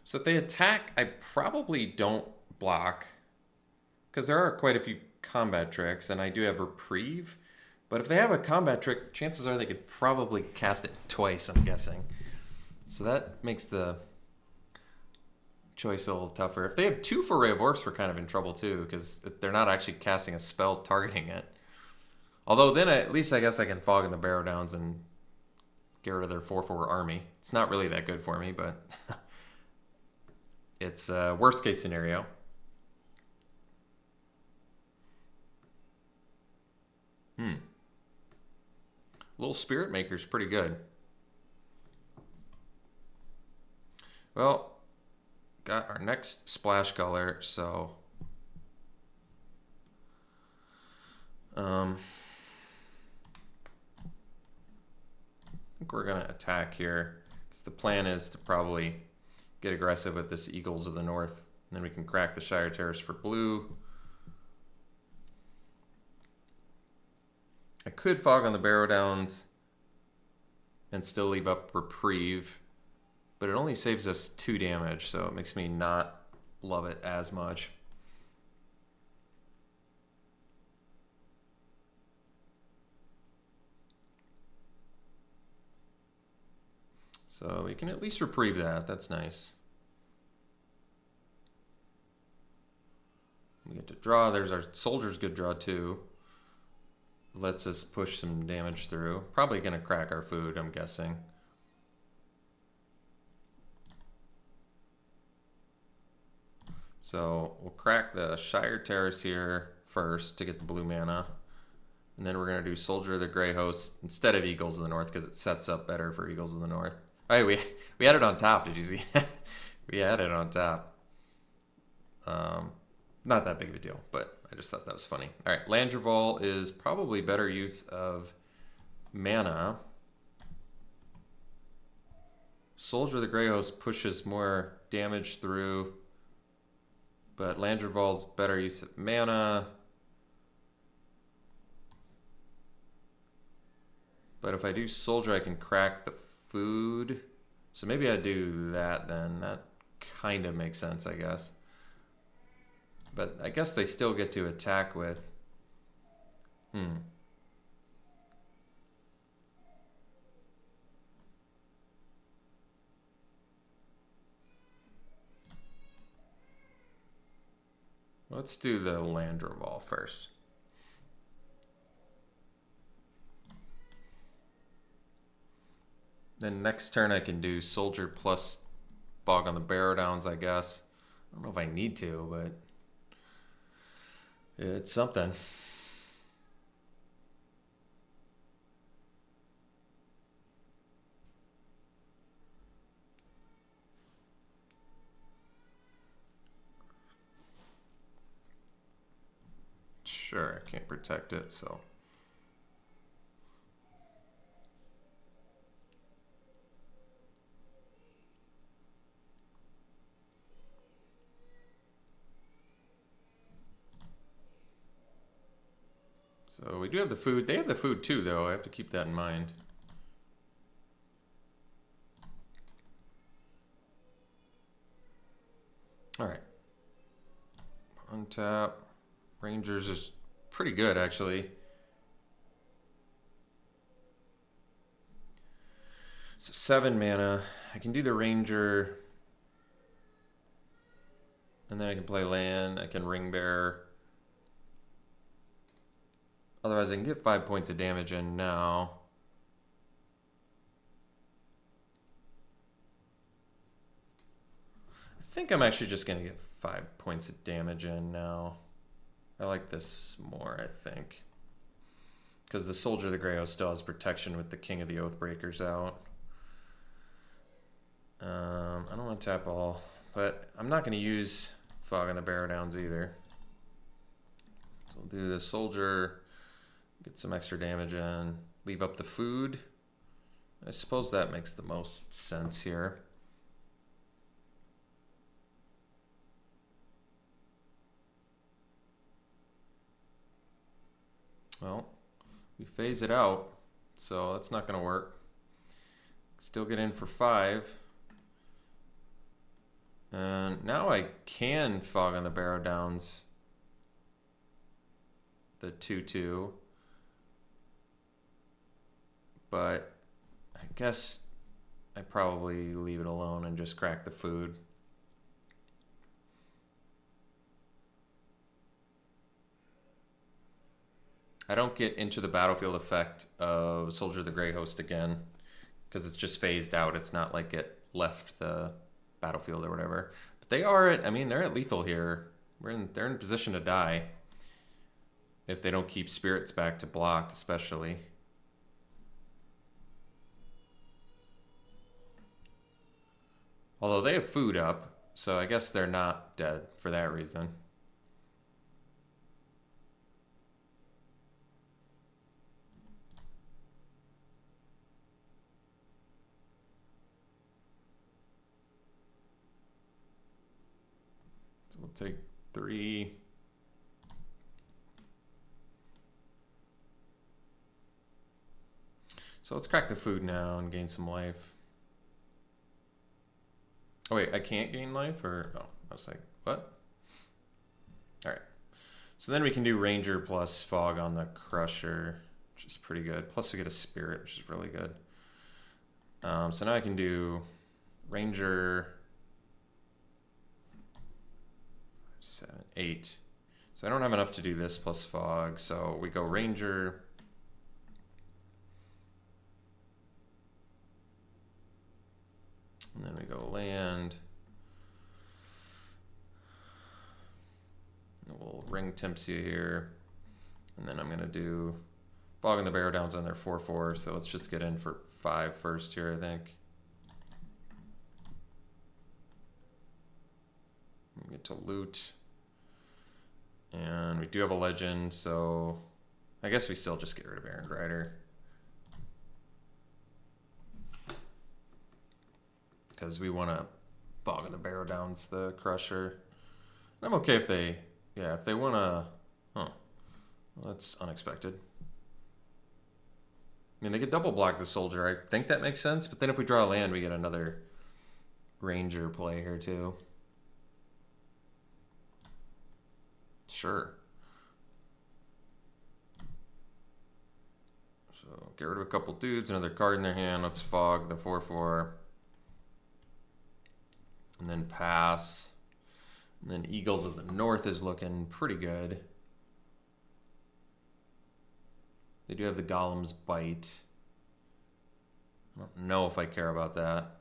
So if they attack, I probably don't block, because there are quite a few combat tricks, and I do have Reprieve. But if they have a combat trick, chances are they could probably cast it twice, I'm guessing. So that makes the choice a little tougher. If they have 2 Foray of Orcs, we're kind of in trouble too, because they're not actually casting a spell targeting it. Although then at least I guess I can Fog in the Barrow Downs and get rid of their 4/4 army. It's not really that good for me, but it's a worst case scenario. Little Spirit Maker's pretty good. Well, got our next splash color, so I think we're gonna attack here, because the plan is to probably get aggressive with this Eagles of the North, and then we can crack the Shire Terrace for blue. I could Fog on the Barrow Downs and still leave up Reprieve, but it only saves us 2 damage, so it makes me not love it as much. So we can at least Reprieve that. That's nice. We get to draw. There's our Soldier's good draw too. Lets us push some damage through. Probably going to crack our food, I'm guessing. So we'll crack the Shire Terrace here first to get the blue mana. And then we're going to do Soldier of the Grey Host instead of Eagles of the North, because it sets up better for Eagles of the North. Oh, we had it on top. Did you see? We had it on top. Not that big of a deal, but I just thought that was funny. All right, Landreval is probably better use of mana. Soldier of the Grey Host pushes more damage through, but Landrevol's better use of mana. But if I do Soldier, I can crack the food. So maybe I do that then. That kind of makes sense, I guess. But I guess they still get to attack with. Let's do the Landrevol first. Then next turn I can do Soldier plus Bog on the Barrow Downs, I guess. I don't know if I need to, but it's something. Sure, I can't protect it, so. So we do have the food. They have the food too, though. I have to keep that in mind. All right. Untap. Rangers is pretty good, actually. So 7 mana. I can do the Ranger. And then I can play land. I can Ring Bearer. Otherwise, I can get 5 points of damage in now. I think I'm actually just going to get 5 points of damage in now. I like this more, I think. Because the Soldier of the Grey Host still has protection with the King of the Oathbreakers out. I don't want to tap all, but I'm not going to use Fog on the Barrow Downs either. So we'll do the Soldier, get some extra damage in, leave up the food. I suppose that makes the most sense here. Well, we phase it out, so that's not going to work. Still get in for 5. And now I can Fog on the Barrow Downs the 2/2. But I guess I probably leave it alone and just crack the food. I don't get into the battlefield effect of Soldier of the Grey Host again because it's just phased out. It's not like it left the battlefield or whatever. But they are at, I mean, they're at lethal here. They're in position to die if they don't keep spirits back to block, especially. Although they have food up, so I guess they're not dead for that reason. So we'll take 3. So let's crack the food now and gain some life. Oh wait, I can't gain life, or oh, I was like, what? All right. So then we can do Ranger plus Fog on the Crusher, which is pretty good. Plus we get a Spirit, which is really good. So now I can do Ranger 7, 8. So I don't have enough to do this plus Fog, so we go Ranger. And then we go land. And we'll ring Tempsia here. And then I'm going to do Fog on the Barrow Downs on their 4/4. So let's just get in for 5 first here, I think. We get to loot. And we do have a legend, so I guess we still just get rid of Errand Rider. because we want to Bog of the Barrow Downs the Crusher. I'm okay if they, yeah, if they want to, huh, well, that's unexpected. I mean, they could double block the Soldier. I think that makes sense, but then if we draw a land, we get another Ranger play here too. Sure. So get rid of a couple dudes, another card in their hand. Let's fog the 4/4. And then pass. And then Eagles of the North is looking pretty good. They do have the Golem's Bite. I don't know if I care about that.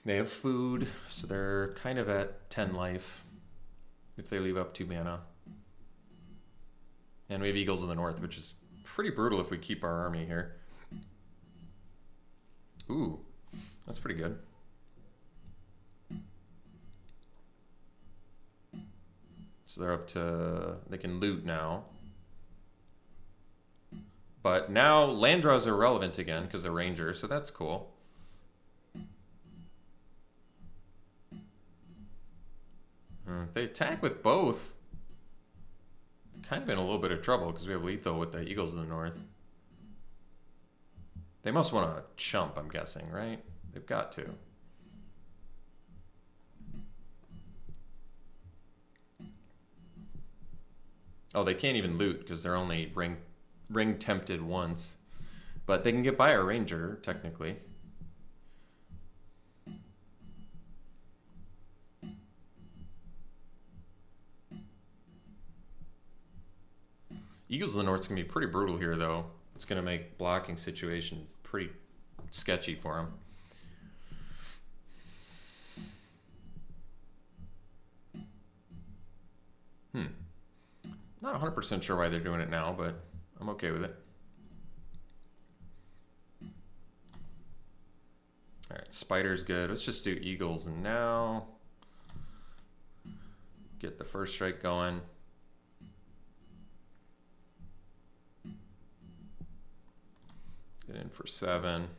They have food, so they're kind of at 10 life if they leave up 2 mana. And we have Eagles of the North, which is pretty brutal if we keep our army here. Ooh, that's pretty good. So they're up to, they can loot now. But now land draws are relevant again because they're Rangers, so that's cool. If they attack with both, kind of in a little bit of trouble because we have lethal with the Eagles of the North. They must want to chump, I'm guessing, right? They've got to. Oh, they can't even loot because they're only ring tempted once. But they can get by a Ranger, technically. Eagles of the North is going to be pretty brutal here, though. It's going to make blocking situation pretty sketchy for them. Not 100% sure why they're doing it now, but I'm okay with it. All right, Spider's good. Let's just do Eagles now. Get the first strike going. Get in for 7.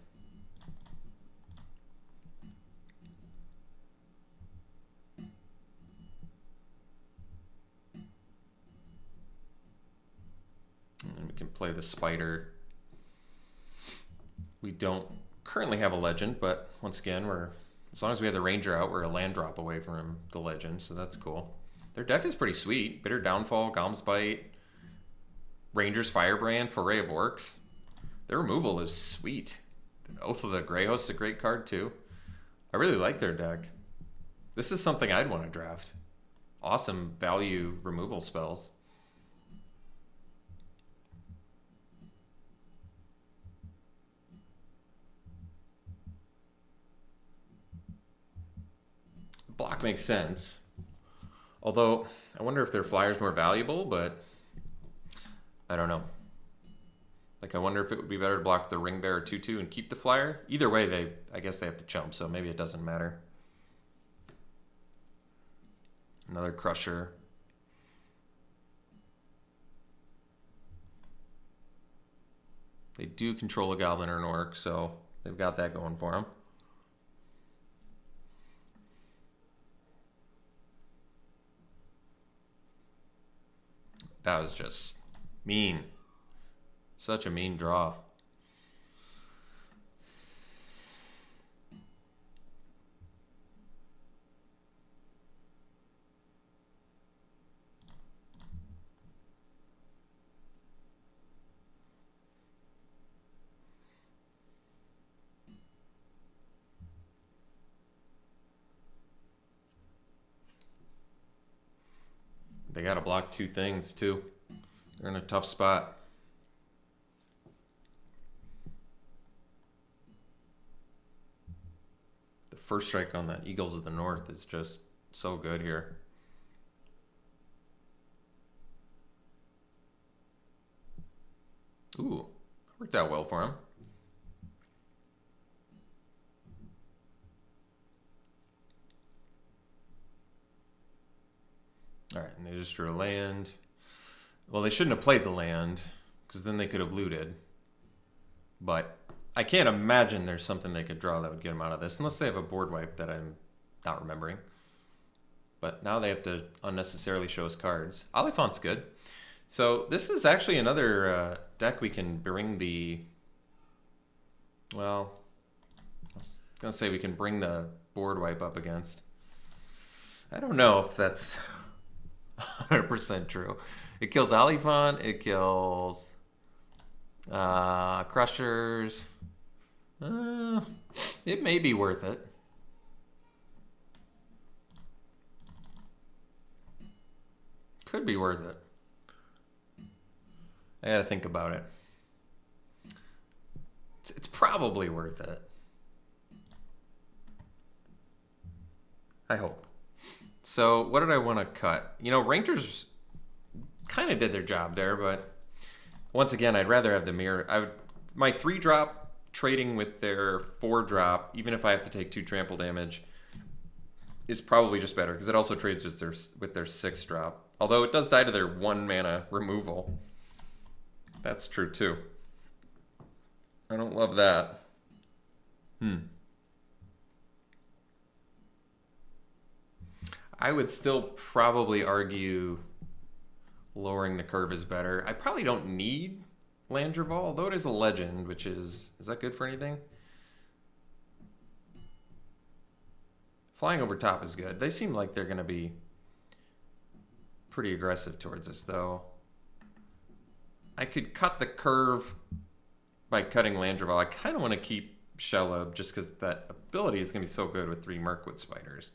And then we can play the Spider. We don't currently have a legend, but once again, as long as we have the Ranger out, we're a land drop away from the legend, so that's cool. Their deck is pretty sweet. Bitter Downfall, Golem's Bite, Ranger's Firebrand, Foray of Orcs. Their removal is sweet. Oath of the Greyhost is a great card too. I really like their deck. This is something I'd want to draft. Awesome value removal spells. Block makes sense. Although, I wonder if their flyer's more valuable, but I don't know. Like, I wonder if it would be better to block the Ring Bearer 2/2 and keep the flyer. Either way, I guess they have to chump, so maybe it doesn't matter. Another Crusher. They do control a Goblin or an Orc, so they've got that going for them. That was just mean. Such a mean draw. They got to block 2 things too. They're in a tough spot. The first strike on that Eagles of the North is just so good here. Ooh, worked out well for him. All right, and they just drew a land. Well, they shouldn't have played the land, because then they could have looted. But I can't imagine there's something they could draw that would get them out of this, unless they have a board wipe that I'm not remembering. But now they have to unnecessarily show us cards. Oliphant's good. So this is actually another deck we can bring the... Well, I was going to say we can bring the board wipe up against. I don't know if that's 100% true. It kills Oliphant. It kills Crushers. It may be worth it. Could be worth it. I gotta think about it. It's probably worth it. I hope. So what did I want to cut? You know, Rangers kind of did their job there, but once again, I'd rather have the mirror. My 3-drop trading with their 4-drop, even if I have to take 2 trample damage, is probably just better because it also trades with their 6-drop. Although it does die to their 1-mana removal. That's true too. I don't love that. I would still probably argue lowering the curve is better. I probably don't need Landreval, although it is a legend, which is that good for anything? Flying over top is good. They seem like they're going to be pretty aggressive towards us, though. I could cut the curve by cutting Landreval. I kind of want to keep Shelob just because that ability is going to be so good with 3 Mirkwood Spiders.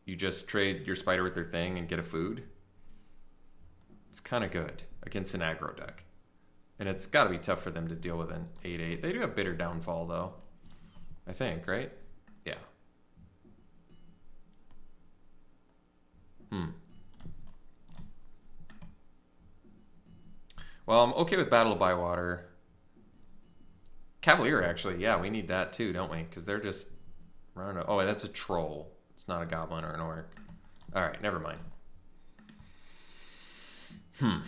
You just trade your spider with their thing and get a food. It's kind of good against an aggro deck. And it's got to be tough for them to deal with an 8/8. They do have Bitter Downfall, though. I think, right? Yeah. Well, I'm okay with Battle of Bywater. Cavalier, actually. Yeah, we need that too, don't we? Because they're just running... Oh, that's a troll. It's not a goblin or an orc. All right, never mind. I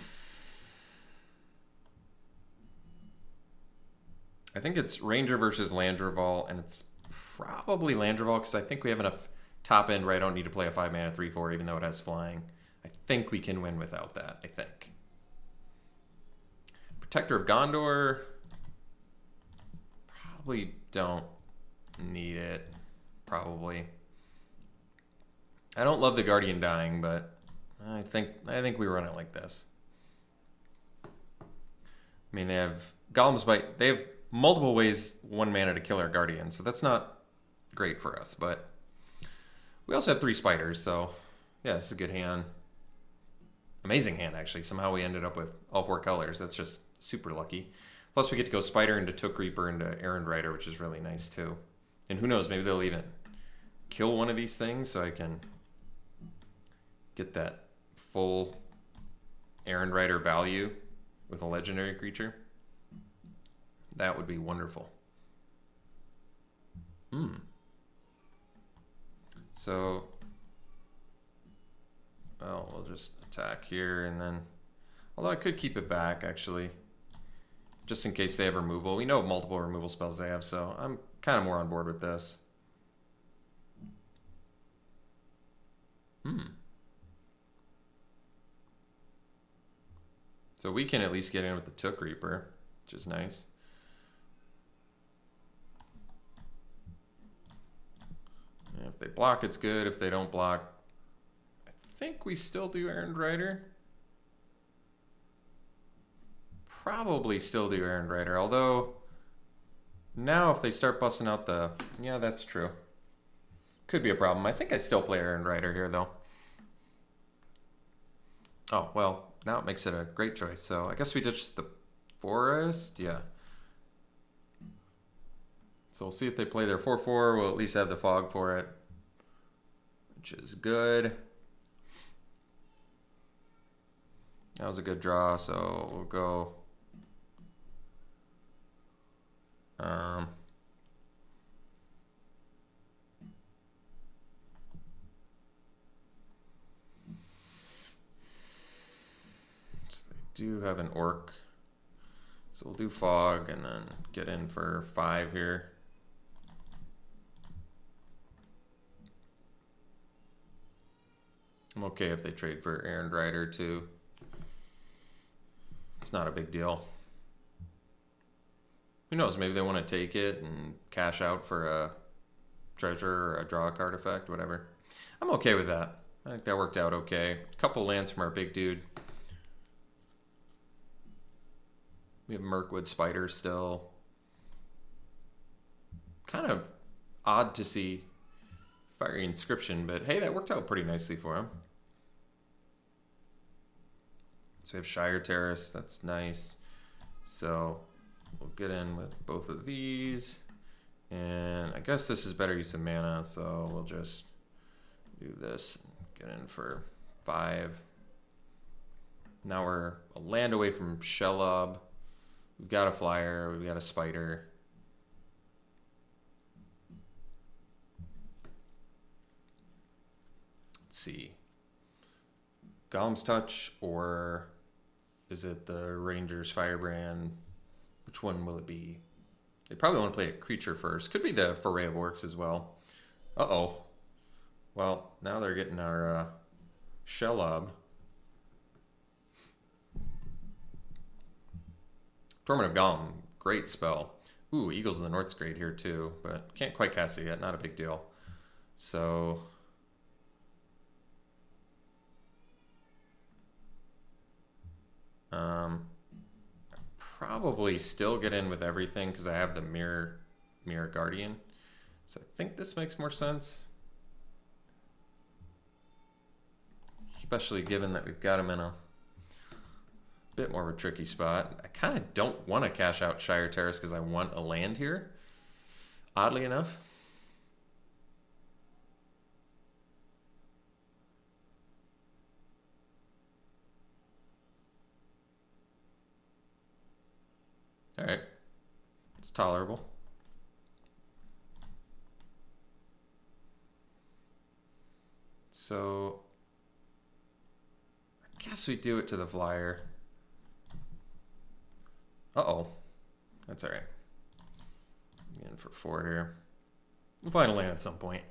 think it's Ranger versus Landreval, and it's probably Landreval because I think we have enough top end where I don't need to play a 5-mana 3/4 even though it has flying. I think we can win without that, I think. Protector of Gondor. Probably don't need it. Probably. I don't love the Guardian dying, but I think we run it like this. I mean, they have Golem's Bite. They have multiple ways 1 mana to kill our Guardian, so that's not great for us, but we also have 3 spiders, so yeah, this is a good hand. Amazing hand, actually. Somehow we ended up with all 4 colors. That's just super lucky. Plus we get to go Spider into Took Reaper into Errand Rider, which is really nice too. And who knows, maybe they'll even kill one of these things so I can get that full Errand Rider value with a legendary creature. That would be wonderful. So, well, we'll just attack here and then... Although I could keep it back, actually. Just in case they have removal. We know multiple removal spells they have, so I'm kind of more on board with this. So we can at least get in with the Took Reaper, which is nice. And if they block, it's good. If they don't block, I think we still do Errand Rider. Probably still do Errand Rider, although now if they start busting out the... Yeah, that's true. Could be a problem. I think I still play Errand Rider here, though. Oh, well, now it makes it a great choice. So I guess we ditch the Forest. Yeah. So we'll see if they play their 4/4. We'll at least have the Fog for it, which is good. That was a good draw, so we'll go... do have an orc. So we'll do fog and then get in for 5 here. I'm okay if they trade for Errand Rider too. It's not a big deal. Who knows, maybe they want to take it and cash out for a treasure or a draw a card effect, whatever. I'm okay with that. I think that worked out okay. A couple lands from our big dude. We have Mirkwood Spider still. Kind of odd to see Fiery Inscription, but hey, that worked out pretty nicely for him. So we have Shire Terrace, that's nice. So we'll get in with both of these. And I guess this is better use of mana, so we'll just do this. Get in for 5. Now we're a land away from Shelob. We've got a flyer, we've got a spider. Let's see. Golem's Touch, or is it the Ranger's Firebrand? Which one will it be? They probably want to play a creature first. Could be the Foray of Orcs as well. Uh-oh. Well, now they're getting our Shelob. Torment of Golem, great spell. Ooh, Eagles in the North's great here too, but can't quite cast it yet, not a big deal. So probably still get in with everything because I have the Mirror Guardian. So I think this makes more sense. Especially given that we've got him in a bit more of a tricky spot. I kind of don't want to cash out Shire Terrace because I want a land here, oddly enough. All right, it's tolerable. So I guess we do it to the flyer. Uh-oh. That's all right. Get in for 4 here. We'll find a land at some point.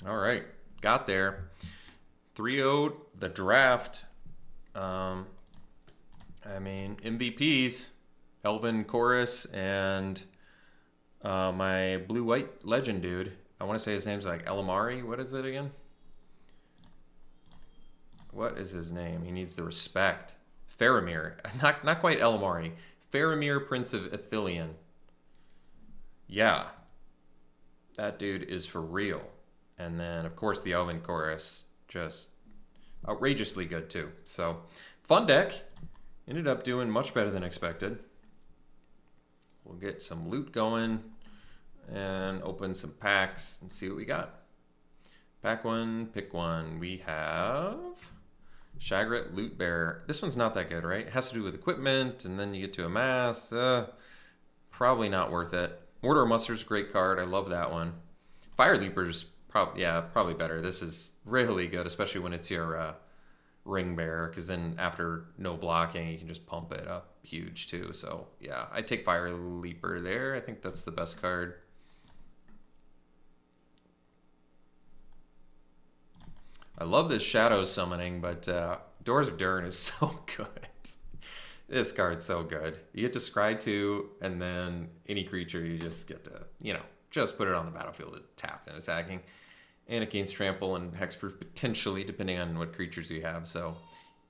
All right, got there. 3-0 the draft. I mean, MVPs, Elven Chorus and my blue-white legend dude. I want to say his name's like Elamari. What is it again? What is his name? He needs the respect. Faramir. Not quite Elamari. Faramir, Prince of Ithilien. Yeah. That dude is for real. And then, of course, the Elven Chorus, just outrageously good, too. So, fun deck. Ended up doing much better than expected. We'll get some loot going and open some packs and see what we got. Pack 1, pick 1. We have Shagret Loot Bearer. This one's not that good, right? It has to do with equipment, and then you get to amass. Probably not worth it. Mortar Muster's a great card. I love that one. Fire Leaper's probably better. This is really good, especially when it's your Ring Bearer, because then after no blocking, you can just pump it up huge too. So yeah, I take Fire Leaper there. I think that's the best card. I love this Shadow Summoning, but Doors of Durn is so good. This card's so good. You get to scry 2, and then any creature you just get to, just put it on the battlefield tapped and attacking. And it gains trample and hexproof potentially, depending on what creatures you have. So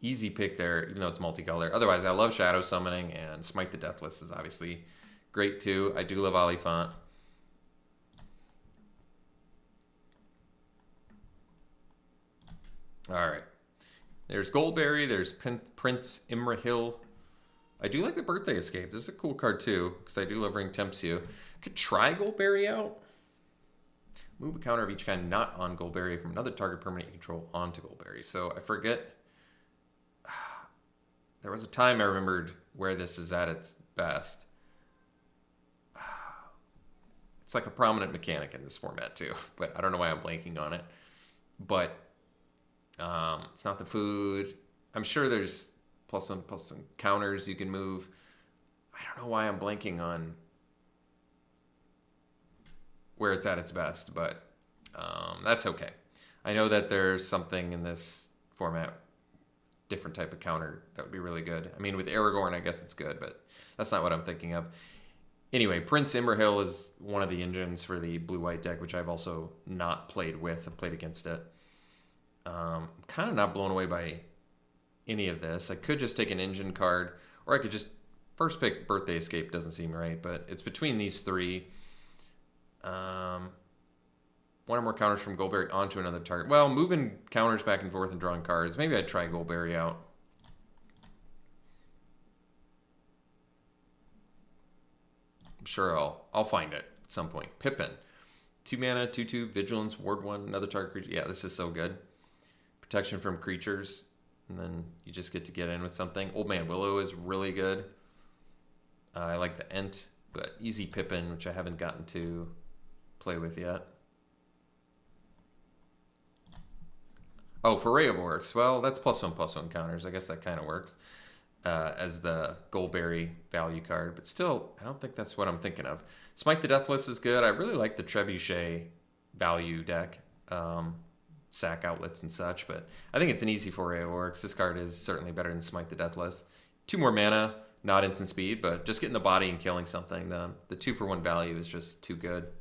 easy pick there, even though it's multicolor. Otherwise, I love Shadow Summoning, and Smite the Deathless is obviously great too. I do love Oliphant. All right. There's Goldberry. There's Prince Imrahil. I do like the Birthday Escape. This is a cool card too, because I do love Ring Tempts You. Could try Goldberry out. Move a counter of each kind not on Goldberry from another target permanent you control onto Goldberry. So I forget. There was a time I remembered where this is at its best. It's like a prominent mechanic in this format too, but I don't know why I'm blanking on it. But it's not the food. I'm sure there's plus some counters you can move. I don't know why I'm blanking on where it's at its best, but that's okay. I know that there's something in this format, different type of counter that would be really good. I mean, with Aragorn, I guess it's good, but that's not what I'm thinking of. Anyway, Prince Imrahil is one of the engines for the blue-white deck, which I've also not played with. I've played against it. I'm kind of not blown away by any of this. I could just take an engine card, or I could just first pick Birthday Escape. Doesn't seem right, but it's between these three. One or more counters from Goldberry onto another target. Well, moving counters back and forth and drawing cards. Maybe I'd try Goldberry out. I'm sure I'll find it at some point. Pippin. 2 mana, 2/2, Vigilance, Ward 1, another target creature. Yeah, this is so good. Protection from creatures. And then you just get to get in with something. Old Man Willow is really good. I like the Ent, but Easy Pippin, which I haven't gotten to play with yet. Oh, Foray of Orcs. Well, that's +1/+1 counters. I guess that kind of works as the Goldberry value card. But still, I don't think that's what I'm thinking of. Smite the Deathless is good. I really like the Trebuchet value deck. Sack outlets and such. But I think it's an easy Foray of Orcs. This card is certainly better than Smite the Deathless. 2 more mana, not instant speed, but just getting the body and killing something. The 2-for-1 value is just too good.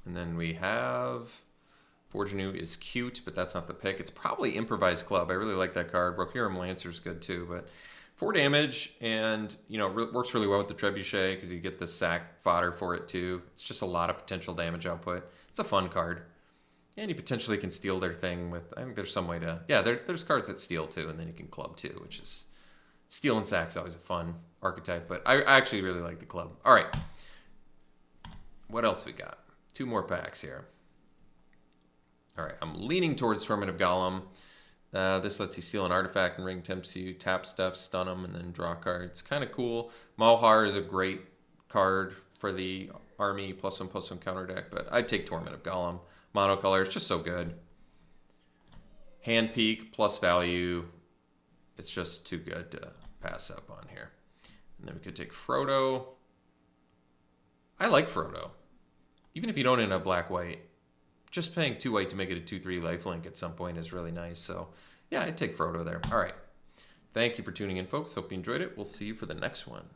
And then we have Forge Anew is cute, but that's not the pick. It's probably Improvised Club. I really like that card. Rohirrim Lancer is good too, but 4 damage, and it works really well with the Trebuchet because you get the sack fodder for it too. It's just a lot of potential damage output. It's a fun card, and you potentially can steal their thing with. I think there's some way to. Yeah, there's cards that steal too, and then you can club too, which is steal and sack's always a fun archetype. But I actually really like the club. All right, what else we got? 2 more packs here. All right, I'm leaning towards Torment of Gollum. This lets you steal an artifact and Ring Tempts You, tap stuff, stun them, and then draw cards. Kind of cool. Malhar is a great card for the army +1/+1 counter deck, but I'd take Torment of Gollum. Monocolor, it's just so good. Hand Peek plus value. It's just too good to pass up on here. And then we could take Frodo. I like Frodo. Even if you don't end up black-white, just paying 2 white to make it a 2/3 lifelink at some point is really nice. So, yeah, I'd take Frodo there. All right. Thank you for tuning in, folks. Hope you enjoyed it. We'll see you for the next one.